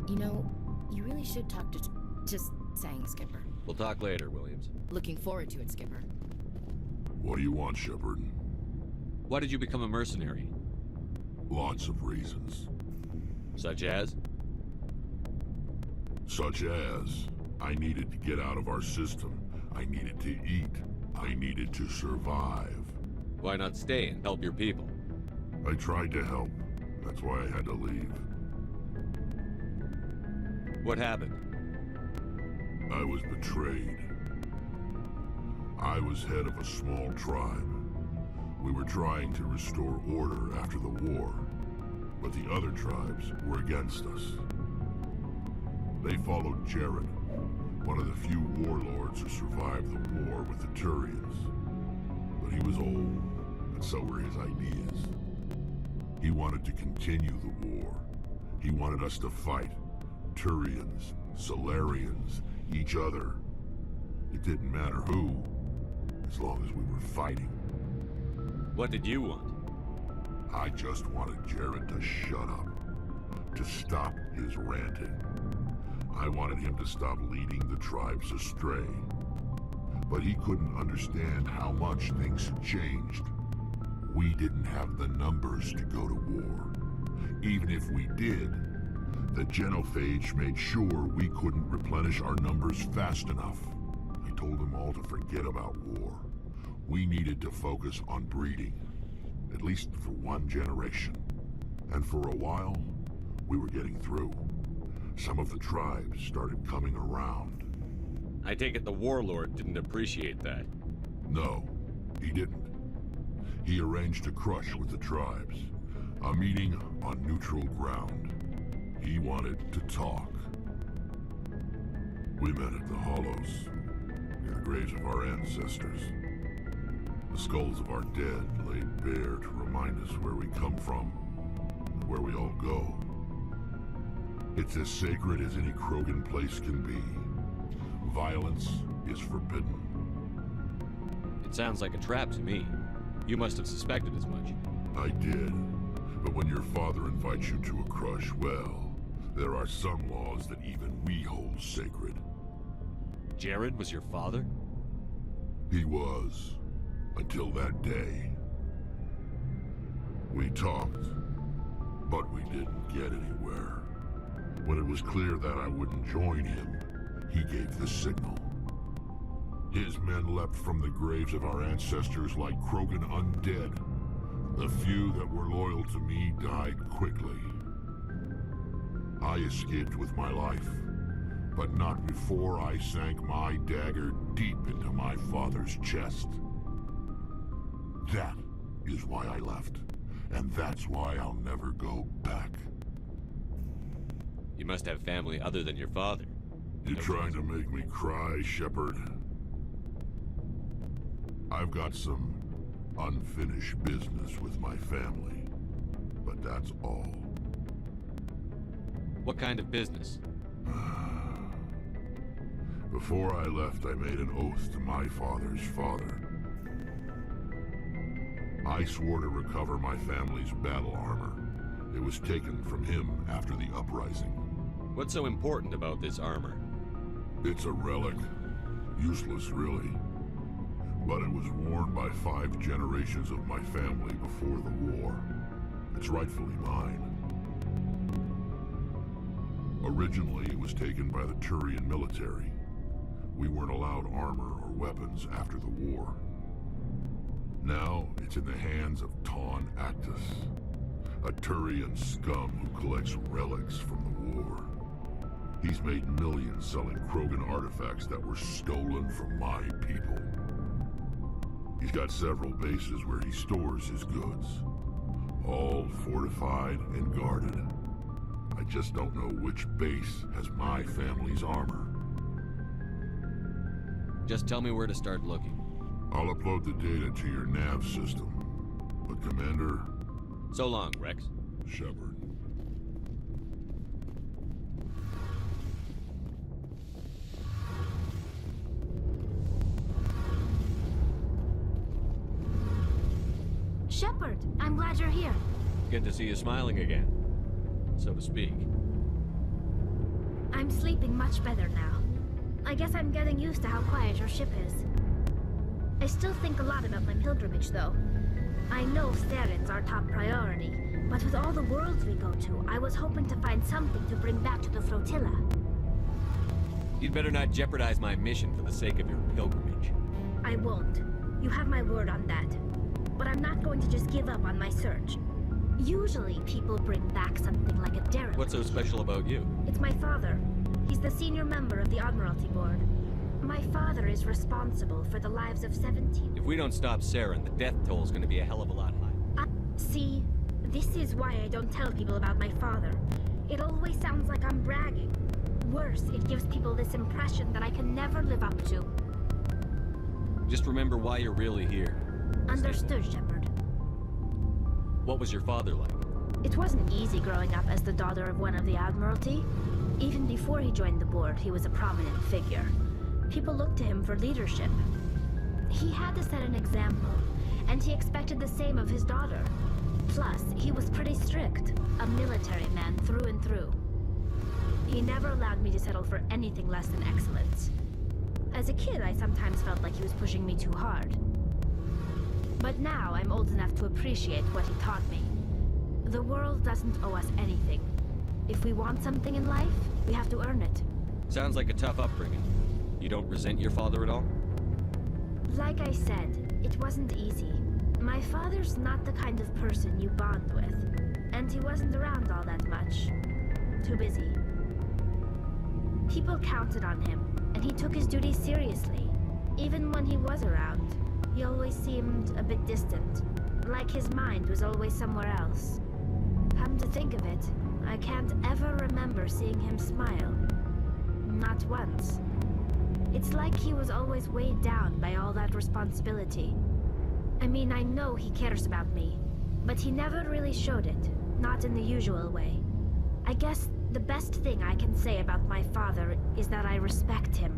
You know, you really should talk to... Just saying, Skipper. We'll talk later, Williams. Looking forward to it, Skipper. What do you want, Shepard? Why did you become a mercenary? Lots of reasons. Such as? Such as, I needed to get out of our system. I needed to eat. I needed to survive. Why not stay and help your people? I tried to help. That's why I had to leave. What happened? I was betrayed. I was head of a small tribe. We were trying to restore order after the war, but the other tribes were against us. They followed Jared, one of the few warlords who survived the war with the Turians. But he was old, and so were his ideas. He wanted to continue the war. He wanted us to fight. Turians, Solarians, each other. It didn't matter who, as long as we were fighting. What did you want? I just wanted Jared to shut up, to stop his ranting. I wanted him to stop leading the tribes astray. But he couldn't understand how much things had changed. We didn't have the numbers to go to war. Even if we did, the genophage made sure we couldn't replenish our numbers fast enough. I told them all to forget about war. We needed to focus on breeding, at least for one generation. And for a while, we were getting through. Some of the tribes started coming around. I take it the warlord didn't appreciate that. No, he didn't. He arranged a crush with the tribes, a meeting on neutral ground. He wanted to talk. We met at the Hollows, near the graves of our ancestors. The skulls of our dead laid bare to remind us where we come from, and where we all go. It's as sacred as any Krogan place can be. Violence is forbidden. It sounds like a trap to me. You must have suspected as much. I did. But when your father invites you to a crush, well, there are some laws that even we hold sacred. Jared was your father? He was. Until that day. We talked, but we didn't get anywhere. When it was clear that I wouldn't join him, he gave the signal. His men leapt from the graves of our ancestors like Krogan undead. The few that were loyal to me died quickly. I escaped with my life, but not before I sank my dagger deep into my father's chest. That is why I left, and that's why I'll never go back. You must have family other than your father. You trying to make me cry, Shepard? I've got some unfinished business with my family, but that's all. What kind of business? Before I left, I made an oath to my father's father. I swore to recover my family's battle armor. It was taken from him after the uprising. What's so important about this armor? It's a relic. Useless, really. But it was worn by 5 generations of my family before the war. It's rightfully mine. Originally, it was taken by the Turian military. We weren't allowed armor or weapons after the war. Now, it's in the hands of Ton Actus, a Turian scum who collects relics from the war. He's made millions selling Krogan artifacts that were stolen from my people. He's got several bases where he stores his goods, all fortified and guarded. I just don't know which base has my family's armor. Just tell me where to start looking. I'll upload the data to your nav system. But Commander... So long, Rex. Shepard. Shepard, I'm glad you're here. Good to see you smiling again, so to speak. I'm sleeping much better now. I guess I'm getting used to how quiet your ship is. I still think a lot about my pilgrimage, though. I know Starin's our top priority, but with all the worlds we go to, I was hoping to find something to bring back to the flotilla. You'd better not jeopardize my mission for the sake of your pilgrimage. I won't. You have my word on that. But I'm not going to just give up on my search. Usually, people bring back something like a derelict. What's so special about you? It's my father. He's the senior member of the Admiralty Board. My father is responsible for the lives of 17. If we don't stop Saren, the death toll's gonna be a hell of a lot higher. See, this is why I don't tell people about my father. It always sounds like I'm bragging. Worse, it gives people this impression that I can never live up to. Just remember why you're really here. Understood, Shepard. What was your father like? It wasn't easy growing up as the daughter of one of the Admiralty. Even before he joined the board, he was a prominent figure. People looked to him for leadership. He had to set an example, and he expected the same of his daughter. Plus, he was pretty strict, a military man through and through. He never allowed me to settle for anything less than excellence. As a kid, I sometimes felt like he was pushing me too hard. But now I'm old enough to appreciate what he taught me. The world doesn't owe us anything. If we want something in life, we have to earn it. Sounds like a tough upbringing. You don't resent your father at all? Like I said, it wasn't easy. My father's not the kind of person you bond with, and he wasn't around all that much. Too busy. People counted on him, and he took his duties seriously. Even when he was around, he always seemed a bit distant, like his mind was always somewhere else. Come to think of it, I can't ever remember seeing him smile. Not once. It's like he was always weighed down by all that responsibility. I mean, I know he cares about me, but he never really showed it, not in the usual way. I guess the best thing I can say about my father is that I respect him.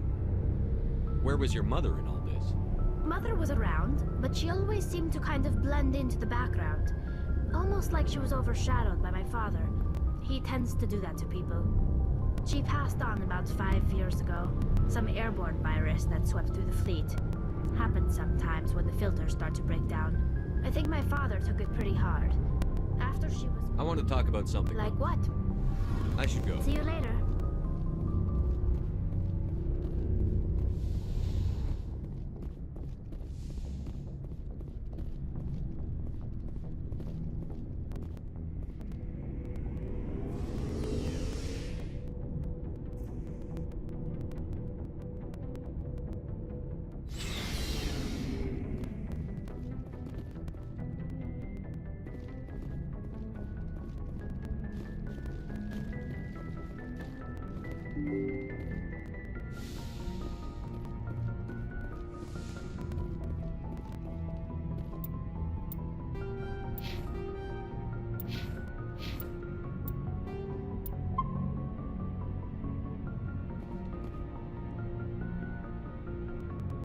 Where was your mother in all this? Mother was around, but she always seemed to kind of blend into the background. Almost like she was overshadowed by my father. He tends to do that to people. She passed on about 5 years ago. Some airborne virus that swept through the fleet. Happens sometimes when the filters start to break down. I think my father took it pretty hard. After she was... I want to talk about something. Like what? I should go. See you later.